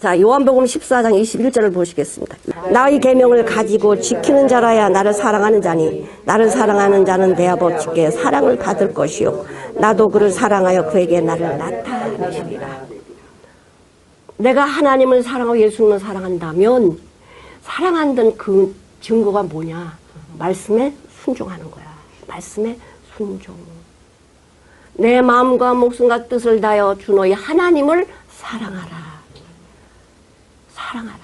자, 요한복음 14장 21절을 보시겠습니다. 나의 계명을 가지고 지키는 자라야 나를 사랑하는 자니 나를 사랑하는 자는 내 아버지께 사랑을 받을 것이요 나도 그를 사랑하여 그에게 나를 나타내시리라. 내가 하나님을 사랑하고 예수님을 사랑한다면 사랑한다는 그 증거가 뭐냐? 말씀에 순종하는 거야. 말씀에 순종. 내 마음과 목숨과 뜻을 다하여 주 너희 하나님을 사랑하라. 사랑하라.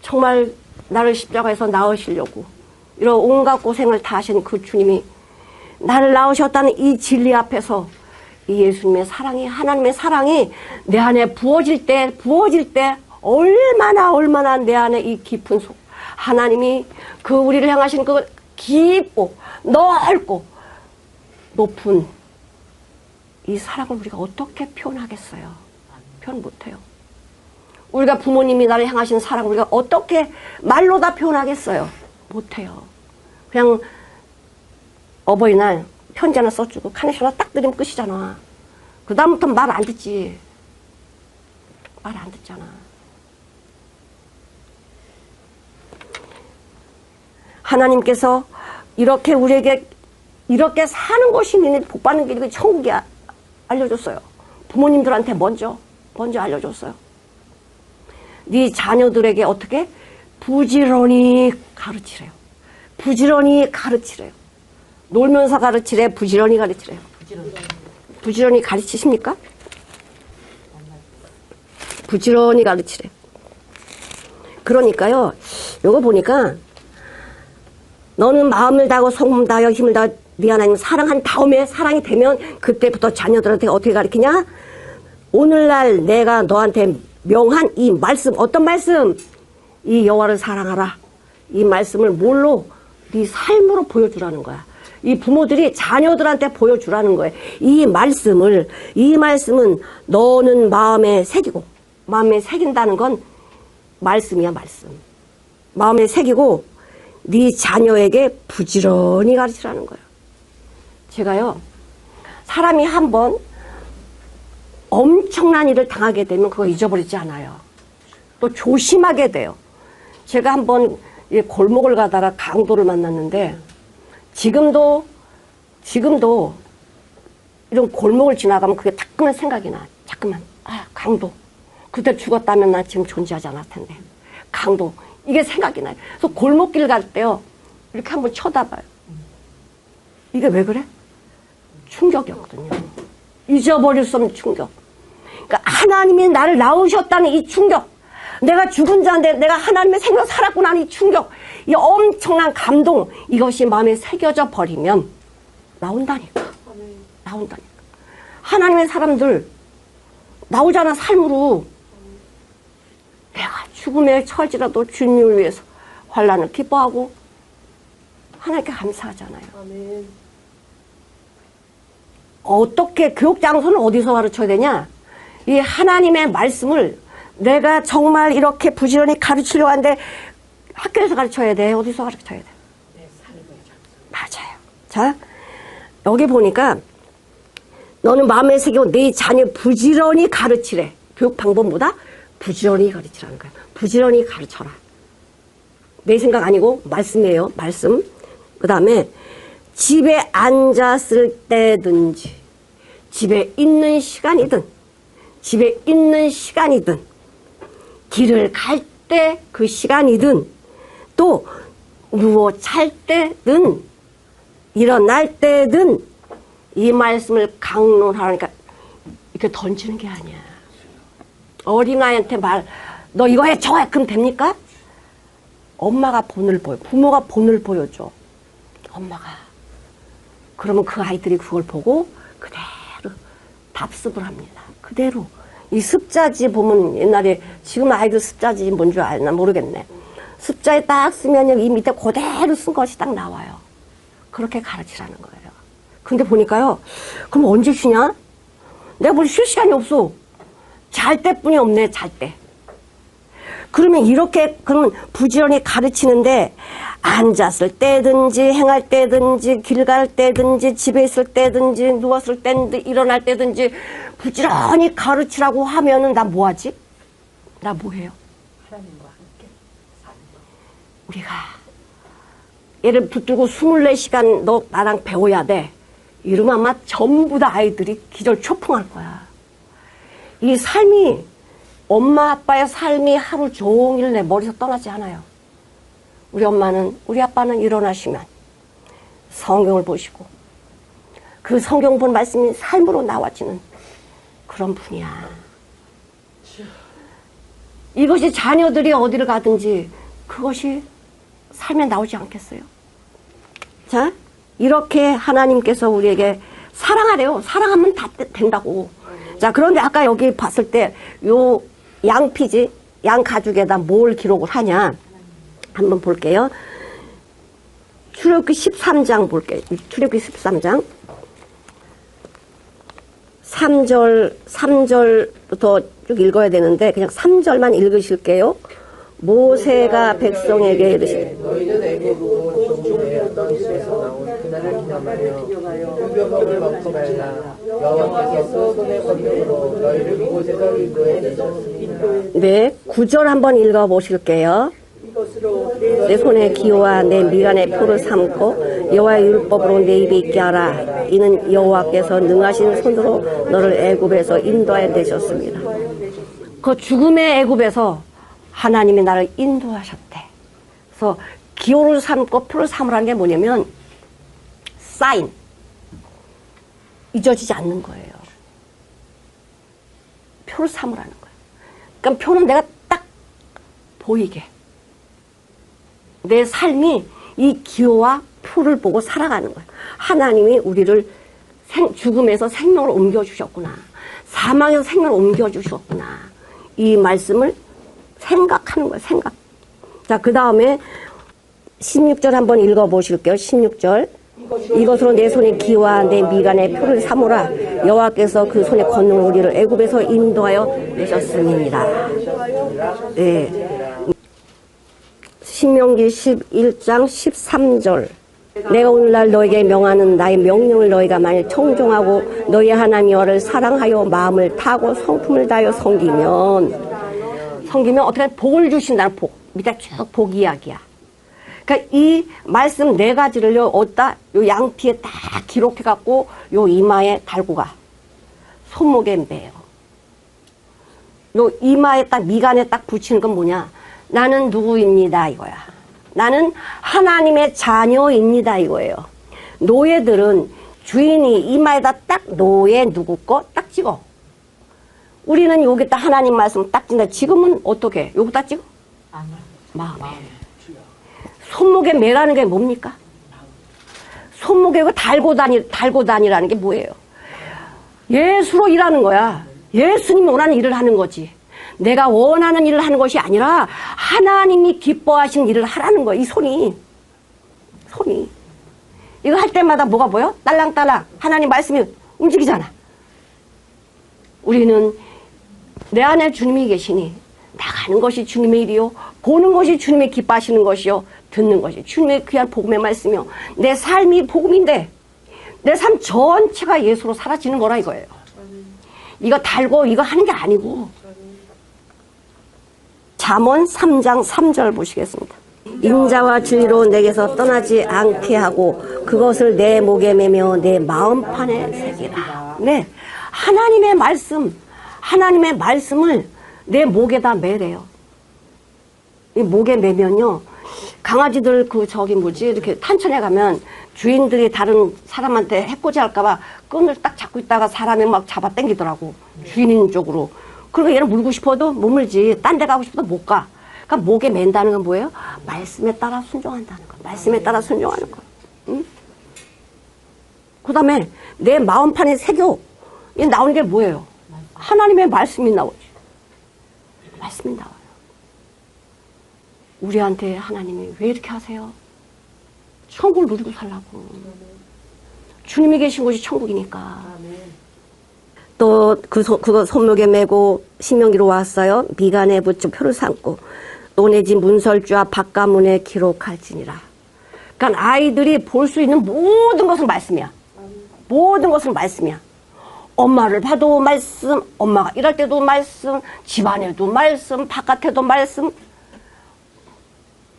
정말 나를 십자가에서 낳으시려고 이런 온갖 고생을 다 하신 그 주님이 나를 낳으셨다는 이 진리 앞에서 이 예수님의 사랑이, 하나님의 사랑이 내 안에 부어질 때 얼마나 내 안에 이 깊은 속, 하나님이 그 우리를 향하신 그 깊고 넓고 높은 이 사랑을 우리가 어떻게 표현하겠어요? 표현 못해요. 우리가 부모님이 나를 향하신 사랑을 우리가 어떻게 말로 다 표현하겠어요? 못해요. 그냥 어버이날 편지 하나 써주고 카네이션 하나 딱 드리면 끝이잖아. 그 다음부터 말 안 듣지. 말 안 듣잖아. 하나님께서 이렇게 우리에게 이렇게 사는 것이 너희 복 받는 길이 천국이 알려줬어요. 부모님들한테 먼저 알려줬어요. 네 자녀들에게 어떻게? 부지런히 가르치래요. 부지런히 가르치래요. 놀면서 가르치래, 부지런히 가르치래요. 부지런히 가르치십니까? 부지런히 가르치래. 그러니까요, 요거 보니까 너는 마음을 다하고 성품을 다하여 힘을 다하여 네 하나님 사랑한 다음에 사랑이 되면 그때부터 자녀들한테 어떻게 가르치냐? 오늘날 내가 너한테 명한 이 말씀, 어떤 말씀? 이 여호와를 사랑하라. 이 말씀을 뭘로? 네 삶으로 보여주라는 거야. 이 부모들이 자녀들한테 보여주라는 거예요. 이 말씀은 너는 마음에 새기고, 마음에 새긴다는 건 말씀이야, 말씀. 마음에 새기고 네 자녀에게 부지런히 가르치라는 거예요. 제가요, 사람이 한번 엄청난 일을 당하게 되면 그거 잊어버리지 않아요. 또 조심하게 돼요. 제가 한번 골목을 가다가 강도를 만났는데 지금도 이런 골목을 지나가면 그게 따끔한 생각이 나. 잠깐만, 강도. 그때 죽었다면 나 지금 존재하지 않았을 텐데. 강도. 이게 생각이 나요. 그래서 골목길 갈 때요, 이렇게 한번 쳐다봐요. 이게 왜 그래? 충격이었거든요. 잊어버릴 수 없는 충격. 그러니까 하나님이 나를 낳으셨다는 이 충격. 내가 죽은 자인데 내가 하나님의 생명 살았구나 하는 이 충격. 이 엄청난 감동. 이것이 마음에 새겨져 버리면 나온다니까. 나온다니까. 하나님의 사람들 나오잖아, 삶으로. 내가 죽음에 처할지라도 주님을 위해서 환난을 기뻐하고 하나님께 감사하잖아요. 어떻게 교육 장소는 어디서 가르쳐야 되냐? 이 하나님의 말씀을 내가 정말 이렇게 부지런히 가르치려고 하는데 학교에서 가르쳐야 돼? 어디서 가르쳐야 돼? 맞아요. 자, 여기 보니까 너는 마음에 새기고 네 자녀 부지런히 가르치래. 교육 방법보다 부지런히 가르치라는 거야. 부지런히 가르쳐라. 내 생각 아니고 말씀이에요. 말씀. 그 다음에 집에 앉았을 때든지 집에 있는 시간이든 집에 있는 시간이든 길을 갈 때 그 시간이든 또 누워 잘 때든 일어날 때든 이 말씀을 강론하니까 이렇게 던지는 게 아니야. 어린아이한테 너 이거 해 저거 해 그럼 됩니까? 엄마가 본을 보여. 부모가 본을 보여줘. 엄마가. 그러면 그 아이들이 그걸 보고 그대로 답습을 합니다. 그대로. 이 습자지 보면 옛날에 지금 아이들 습자지 뭔 줄 알나 모르겠네. 습자에 딱 쓰면 이 밑에 그대로 쓴 것이 딱 나와요. 그렇게 가르치라는 거예요. 근데 보니까요. 그럼 언제 쉬냐? 내가 뭘 쉴 시간이 없어. 잘 때뿐이 없네. 잘 때. 그러면 이렇게 그러면 부지런히 가르치는데 앉았을 때든지 행할 때든지 길 갈 때든지 집에 있을 때든지 누웠을 때든지 일어날 때든지 부지런히 가르치라고 하면은 나 뭐하지? 나 뭐해요? 하나님과 함께 사는 거. 우리가 예를 붙들고 24시간 너 나랑 배워야 돼. 이러면 아마 전부 다 아이들이 기절 초풍할 거야. 이 삶이 엄마 아빠의 삶이 하루 종일 내 머리에서 떠나지 않아요. 우리 아빠는 일어나시면 성경을 보시고 그 성경 본 말씀이 삶으로 나와지는 그런 분이야. 이것이 자녀들이 어디를 가든지 그것이 삶에 나오지 않겠어요? 자, 이렇게 하나님께서 우리에게 사랑하래요. 사랑하면 다 된다고. 자, 그런데 아까 여기 봤을 때 요 양피지, 양 가죽에다 뭘 기록을 하냐? 한번 볼게요. 출애굽기 13장 볼게요. 출애굽기 13장. 3절부터 쭉 읽어야 되는데 그냥 3절만 읽으실게요. 모세가 백성에게 이르시되 너희는 애굽으로 종주되었던 집에서 나온 그날을 기념하여 유병을 먹지 말라. 여호와께서 손의 권능으로 너희를 이곳에서 인도해 내셨으니라. 네, 9절 한번 읽어보실게요. 내 손에 기호와 내 미간에 표를 삼고 여호와의 율법으로 내 입에 있게 하라. 이는 여호와께서 능하신 손으로 너를 애굽에서 인도하여 내셨습니다. 그 죽음의 애굽에서 하나님이 나를 인도하셨대. 그래서 기호를 삼고 표를 삼으라는 게 뭐냐면 사인. 잊어지지 않는 거예요. 표를 삼으라는 거예요. 그러니까 표는 내가 딱 보이게. 내 삶이 이 기호와 표를 보고 살아가는 거예요. 하나님이 우리를 죽음에서 생명으로 옮겨주셨구나. 사망에서 생명으로 옮겨주셨구나. 이 말씀을 생각하는 거예요. 생각. 자, 그 다음에 16절 한번 읽어보실게요. 16절. 이것으로 내 손에 기와 내 미간에 표를 삼으라. 여호와께서 그 손에 권능으로 우리를 애굽에서 인도하여 내셨습니다. 네. 신명기 11장 13절. 내가 오늘날 너에게 명하는 나의 명령을 너희가 만일 청종하고 너희 하나님 여호와를 사랑하여 마음을 타고 성품을 다하여 섬기면 어떻게 복을 주신다는 복. 밑에 쭉 복 이야기야. 그러니까 이 말씀 네 가지를요, 어디다 요 양피에 딱 기록해갖고 요 이마에 달고 가. 손목에 매요. 요 이마에 딱 미간에 딱 붙이는 건 뭐냐? 나는 누구입니다 이거야. 나는 하나님의 자녀입니다 이거예요. 노예들은 주인이 이마에다 딱 노예 누구 거 딱 찍어. 우리는 여기다 하나님 말씀 딱 찍는다. 지금은 어떻게 해? 여기다 찍어? 마음에. 손목에 매라는 게 뭡니까? 손목에 달고 다니라는 게 뭐예요? 예수로 일하는 거야. 예수님이 원하는 일을 하는 거지. 내가 원하는 일을 하는 것이 아니라 하나님이 기뻐하시는 일을 하라는 거야. 이 손이. 이거 할 때마다 뭐가 보여? 딸랑딸랑 하나님 말씀이 움직이잖아. 우리는 내 안에 주님이 계시니 나가는 것이 주님의 일이요 보는 것이 주님의 기뻐하시는 것이요 듣는 것이 주님의 귀한 복음의 말씀이요 내 삶이 복음인데 내 삶 전체가 예수로 사라지는 거라 이거예요. 이거 달고 이거 하는 게 아니고. 잠언 3장 3절 보시겠습니다. 인자와 진리로 내게서 떠나지 않게 하고 그것을 내 목에 매며 내 마음판에 새기라. 네, 하나님의 말씀을 내 목에다 매래요. 이 목에 매면요, 강아지들 이렇게 탄천에 가면 주인들이 다른 사람한테 해코지 할까봐 끈을 딱 잡고 있다가 사람이 막 잡아 당기더라고. 주인 쪽으로. 그리고 얘는 물고 싶어도 못 물지. 딴 데 가고 싶어도 못 가. 그러니까 목에 맨다는 건 뭐예요? 말씀에 따라 순종한다는 거. 말씀에 따라 순종하는 거. 응? 그 다음에 내 마음판에 새겨. 이 나오는 게 뭐예요? 하나님의 말씀이 나오지. 말씀이 나와요. 우리한테 하나님이 왜 이렇게 하세요? 천국을 누리고 살라고. 주님이 계신 곳이 천국이니까. 또 그거 손목에 메고 신명기로 왔어요. 미간에 붙여 표를 삼고 또 내 집 문설주와 바깥문에 기록할지니라. 그러니까 아이들이 볼 수 있는 모든 것은 말씀이야. 모든 것은 말씀이야. 엄마를 봐도 말씀, 엄마가 일할 때도 말씀, 집안에도 말씀, 바깥에도 말씀.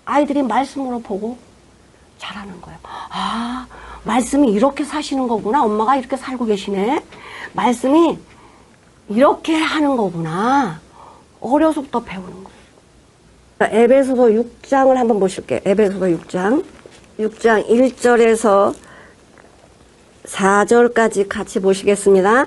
아이들이 말씀으로 보고 자라는 거예요. 아, 말씀이 이렇게 사시는 거구나. 엄마가 이렇게 살고 계시네. 말씀이 이렇게 하는 거구나. 어려서부터 배우는 거예요. 에베소서 6장을 한번 보실게요. 에베소서 6장 1절에서 4절까지 같이 보시겠습니다.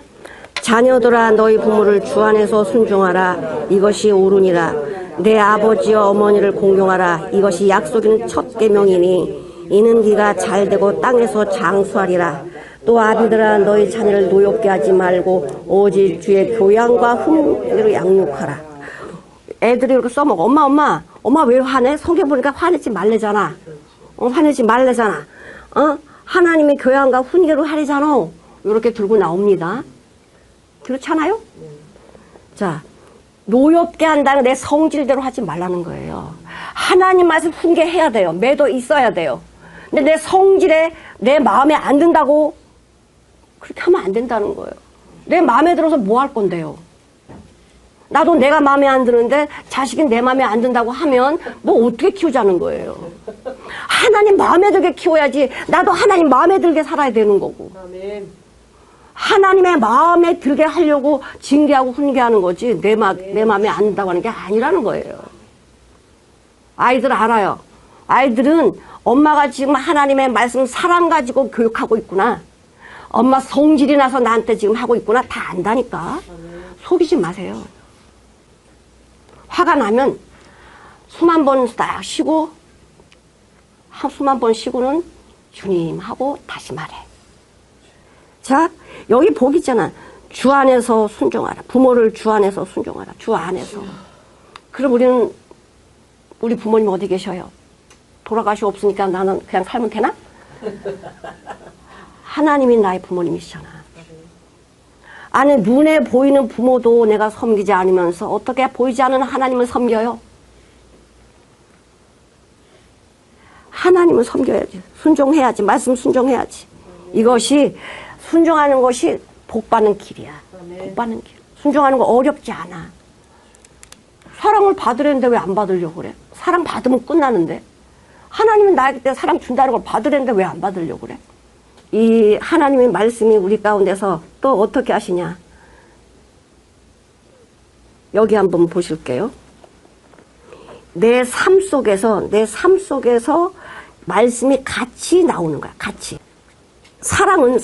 자녀들아 너희 부모를 주 안에서 순종하라. 이것이 옳으니라. 내 아버지와 어머니를 공경하라. 이것이 약속인 첫 계명이니 이는 네가 잘되고 땅에서 장수하리라. 또 아비들아 너희 자녀를 노엽게 하지 말고 오직 주의 교양과 훈계로 양육하라. 애들이 이렇게 써먹어. 엄마 왜 화내? 성경 보니까 화내지 말래잖아. 화내지 말래잖아. 하나님의 교양과 훈계로 하래잖아. 이렇게 들고 나옵니다. 그렇잖아요? 자, 노엽게 한다는 내 성질대로 하지 말라는 거예요. 하나님 말씀 훈계해야 돼요. 매도 있어야 돼요. 근데 내 성질에 내 마음에 안 든다고 그렇게 하면 안 된다는 거예요. 내 마음에 들어서 뭐 할 건데요? 나도 내가 마음에 안 드는데 자식이 내 마음에 안 든다고 하면 뭐 어떻게 키우자는 거예요? 하나님 마음에 들게 키워야지. 나도 하나님 마음에 들게 살아야 되는 거고. 하나님의 마음에 들게 하려고 징계하고 훈계하는 거지 내 마음에 안 든다고 하는 게 아니라는 거예요. 아이들 알아요. 아이들은 엄마가 지금 하나님의 말씀 사랑 가지고 교육하고 있구나. 엄마 성질이 나서 나한테 지금 하고 있구나. 다 안다니까. 속이지 마세요. 화가 나면 수만 번 딱 쉬고 수만 번 쉬고는 주님 하고 다시 말해. 자, 여기 복 있잖아. 주 안에서 순종하라. 부모를 주 안에서 순종하라. 주 안에서. 그럼 우리 부모님 어디 계셔요? 돌아가시 없으니까 나는 그냥 살면 되나? 하나님이 나의 부모님이시잖아. 아니, 눈에 보이는 부모도 내가 섬기지 않으면서 어떻게 보이지 않는 하나님을 섬겨요? 하나님을 섬겨야지. 순종해야지. 말씀 순종해야지. 이것이 순종하는 것이 복받는 길이야. 복받는 길. 순종하는 거 어렵지 않아. 사랑을 받으려는데 왜 안 받으려고 그래? 사랑 받으면 끝나는데. 하나님은 나에게 사랑 준다는 걸 받으려는데 왜 안 받으려고 그래? 이 하나님의 말씀이 우리 가운데서 또 어떻게 하시냐? 여기 한번 보실게요. 내 삶 속에서 말씀이 같이 나오는 거야. 같이. 사랑은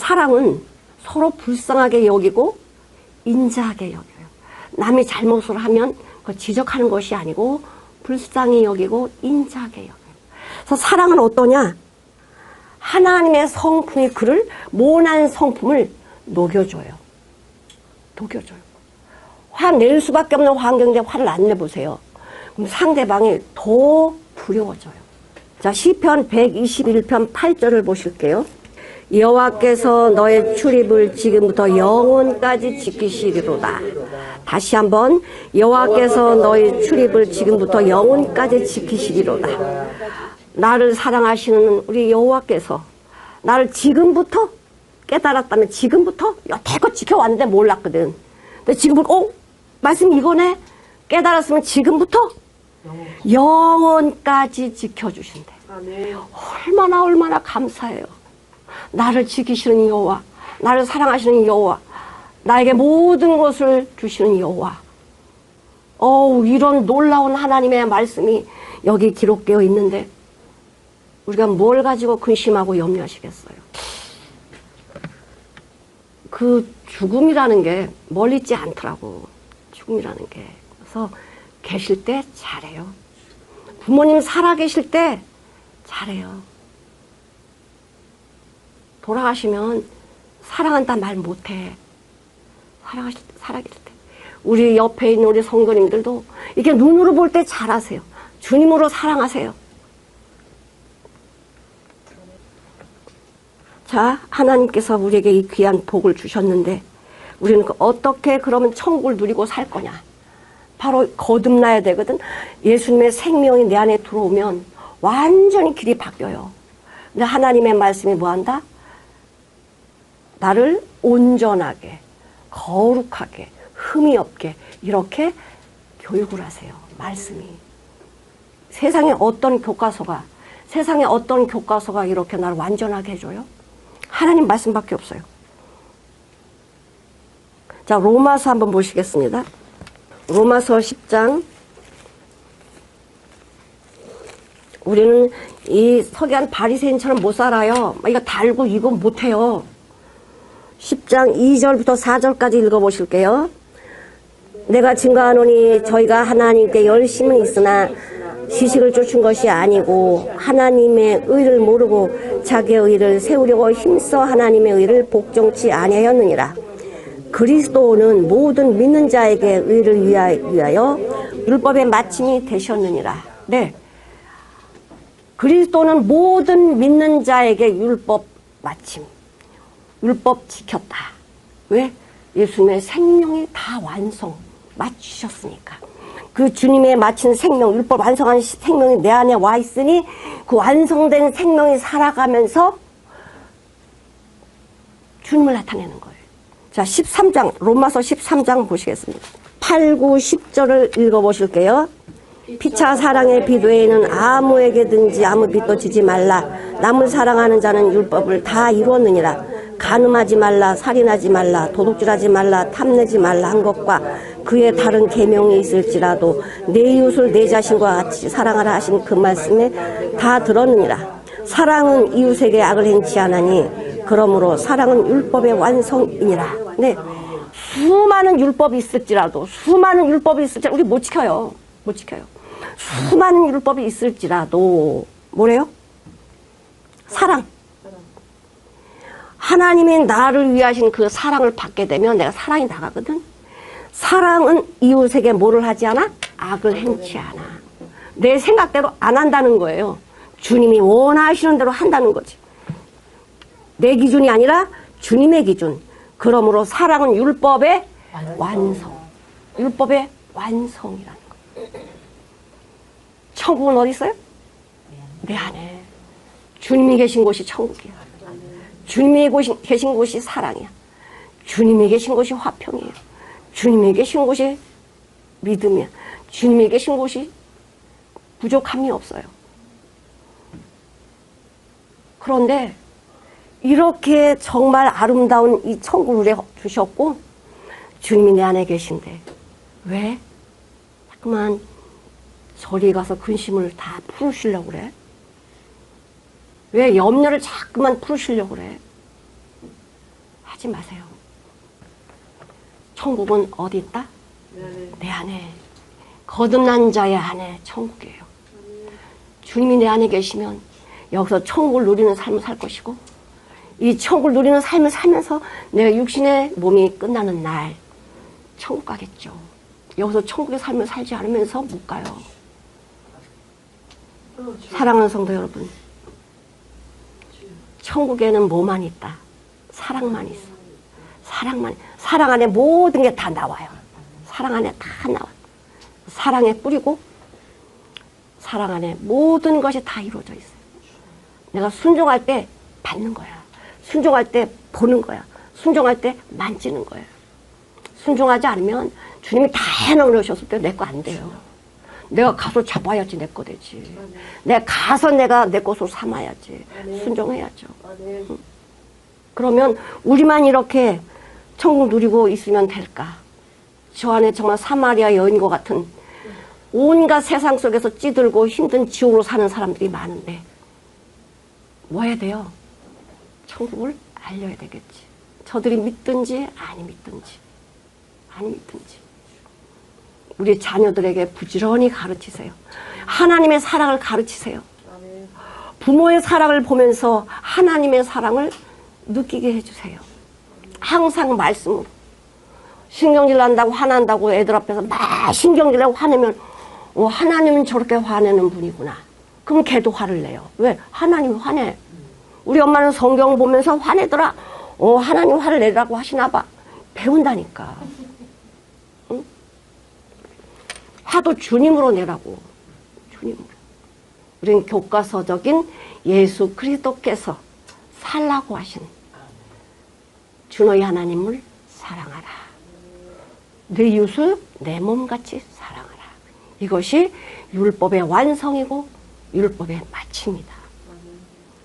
서로 불쌍하게 여기고 인자하게 여겨요. 남이 잘못을 하면 그 지적하는 것이 아니고 불쌍히 여기고 인자하게 여겨요. 그래서 사랑은 어떠냐? 하나님의 성품이 그를 모난 성품을 녹여줘요. 화낼 수밖에 없는 환경인데 화를 안 내보세요. 그럼 상대방이 더 두려워져요. 자, 시편 121편 8절을 보실게요. 여호와께서 너의 출입을 지금부터 영원까지 지키시리로다. 다시 한번, 여호와께서 너의 출입을 지금부터 영원까지 지키시리로다. 나를 사랑하시는 우리 여호와께서 나를 지금부터 깨달았다면, 지금부터 여태껏 지켜왔는데 몰랐거든. 근데 지금부터 말씀 이거네. 깨달았으면 지금부터 영원까지 지켜주신대. 얼마나 감사해요. 나를 지키시는 여호와, 나를 사랑하시는 여호와, 나에게 모든 것을 주시는 여호와. 이런 놀라운 하나님의 말씀이 여기 기록되어 있는데 우리가 뭘 가지고 근심하고 염려하시겠어요? 그 죽음이라는 게 멀리 있지 않더라고. 죽음이라는 게. 그래서 계실 때 잘해요. 부모님 살아 계실 때 잘해요. 돌아가시면 사랑한다 말 못해. 살아 계실 때. 우리 옆에 있는 우리 성도님들도 이렇게 눈으로 볼 때 잘하세요. 주님으로 사랑하세요. 자, 하나님께서 우리에게 이 귀한 복을 주셨는데 우리는 어떻게 그러면 천국을 누리고 살 거냐? 바로 거듭나야 되거든. 예수님의 생명이 내 안에 들어오면 완전히 길이 바뀌어요. 근데 하나님의 말씀이 뭐한다? 나를 온전하게, 거룩하게, 흠이 없게 이렇게 교육을 하세요. 말씀이. 세상에 어떤 교과서가 이렇게 나를 완전하게 해줘요? 하나님 말씀밖에 없어요. 자, 로마서 한번 보시겠습니다. 로마서 10장. 우리는 이 서기관 바리새인처럼 못 살아요. 이거 달고 이거 못해요. 10장 2절부터 4절까지 읽어보실게요. 내가 증거하노니 저희가 하나님께 열심은 있으나 지식을 쫓은 것이 아니고 하나님의 의를 모르고 자기의 의를 세우려고 힘써 하나님의 의를 복종치 아니하였느니라. 그리스도는 모든 믿는 자에게 의를 위하여 율법의 마침이 되셨느니라. 네, 그리스도는 모든 믿는 자에게 율법 마침, 율법 지켰다. 왜? 예수님의 생명이 다 완성 맞추셨으니까. 그 주님의 마친 생명, 율법 완성한 생명이 내 안에 와 있으니 그 완성된 생명이 살아가면서 주님을 나타내는 거예요. 자, 13장, 로마서 13장 보시겠습니다. 8, 9, 10절을 읽어보실게요. 피차 사랑의 빛 외에는 아무에게든지 아무 빛도 지지 말라. 남을 사랑하는 자는 율법을 다 이루었느니라. 간음하지 말라, 살인하지 말라, 도둑질하지 말라, 탐내지 말라 한 것과 그의 다른 계명이 있을지라도 내 이웃을 내 자신과 같이 사랑하라 하신 그 말씀에 다 들었느니라. 사랑은 이웃에게 악을 행치 않으니 그러므로 사랑은 율법의 완성이니라. 네, 수많은 율법이 있을지라도 우리 못 지켜요. 수많은 율법이 있을지라도 뭐래요? 사랑. 하나님이 나를 위하신 그 사랑을 받게 되면 내가 사랑이 나가거든. 사랑은 이웃에게 뭐를 하지 않아? 악을 행치 않아. 내 생각대로 안 한다는 거예요. 주님이 원하시는 대로 한다는 거지. 내 기준이 아니라 주님의 기준. 그러므로 사랑은 율법의 완성. 율법의 완성이라는 거. 천국은 어디 있어요? 내 안에. 주님이 계신 곳이 천국이야. 주님이 계신 곳이 사랑이야. 주님이 계신 곳이 화평이에요. 주님이 계신 곳이 믿음이야. 주님이 계신 곳이 부족함이 없어요. 그런데 이렇게 정말 아름다운 이 천국을 주셨고 주님이 내 안에 계신데 왜? 자꾸만 저리 가서 근심을 다 풀으시려고 그래? 왜 염려를 자꾸만 풀으시려고 그래? 하지 마세요. 천국은 어디 있다? 내 안에. 거듭난 자의 안에 천국이에요. 주님이 내 안에 계시면 여기서 천국을 누리는 삶을 살 것이고, 이 천국을 누리는 삶을 살면서 내가 육신의 몸이 끝나는 날 천국 가겠죠. 여기서 천국의 삶을 살지 않으면서 못 가요. 사랑하는 성도 여러분, 천국에는 뭐만 있다? 사랑만 있어. 사랑 안에 모든 게 다 나와요. 사랑 안에 다 나와요. 사랑에 뿌리고 사랑 안에 모든 것이 다 이루어져 있어요. 내가 순종할 때 받는 거야. 순종할 때 보는 거야. 순종할 때 만지는 거야. 순종하지 않으면 주님이 다 해놓으셨을 때 내 거 안 돼요. 내가 가서 잡아야지 내 거 되지. 내가 가서 내가 내 것으로 삼아야지. 순종해야죠. 그러면 우리만 이렇게 천국 누리고 있으면 될까? 저 안에 정말 사마리아 여인과 같은 온갖 세상 속에서 찌들고 힘든 지옥으로 사는 사람들이 많은데 뭐 해야 돼요? 천국을 알려야 되겠지. 저들이 믿든지 아니 믿든지 우리 자녀들에게 부지런히 가르치세요. 하나님의 사랑을 가르치세요. 부모의 사랑을 보면서 하나님의 사랑을 느끼게 해주세요. 항상 말씀으로. 신경질 난다고 화난다고 애들 앞에서 막 신경질 내고 화내면 하나님은 저렇게 화내는 분이구나. 그럼 걔도 화를 내요. 왜? 하나님 화내. 우리 엄마는 성경 보면서 화내더라. 하나님 화를 내라고 하시나 봐. 배운다니까. 응? 화도 주님으로 내라고. 주님으로. 우리는 교과서적인 예수 그리스도께서 살라고 하신 주 너희 하나님을 사랑하라. 내 이웃을 내 몸같이 사랑하라. 이것이 율법의 완성이고 율법의 마침이다.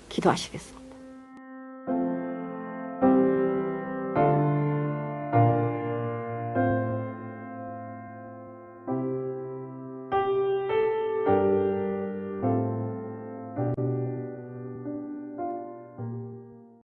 기도하시겠습니다.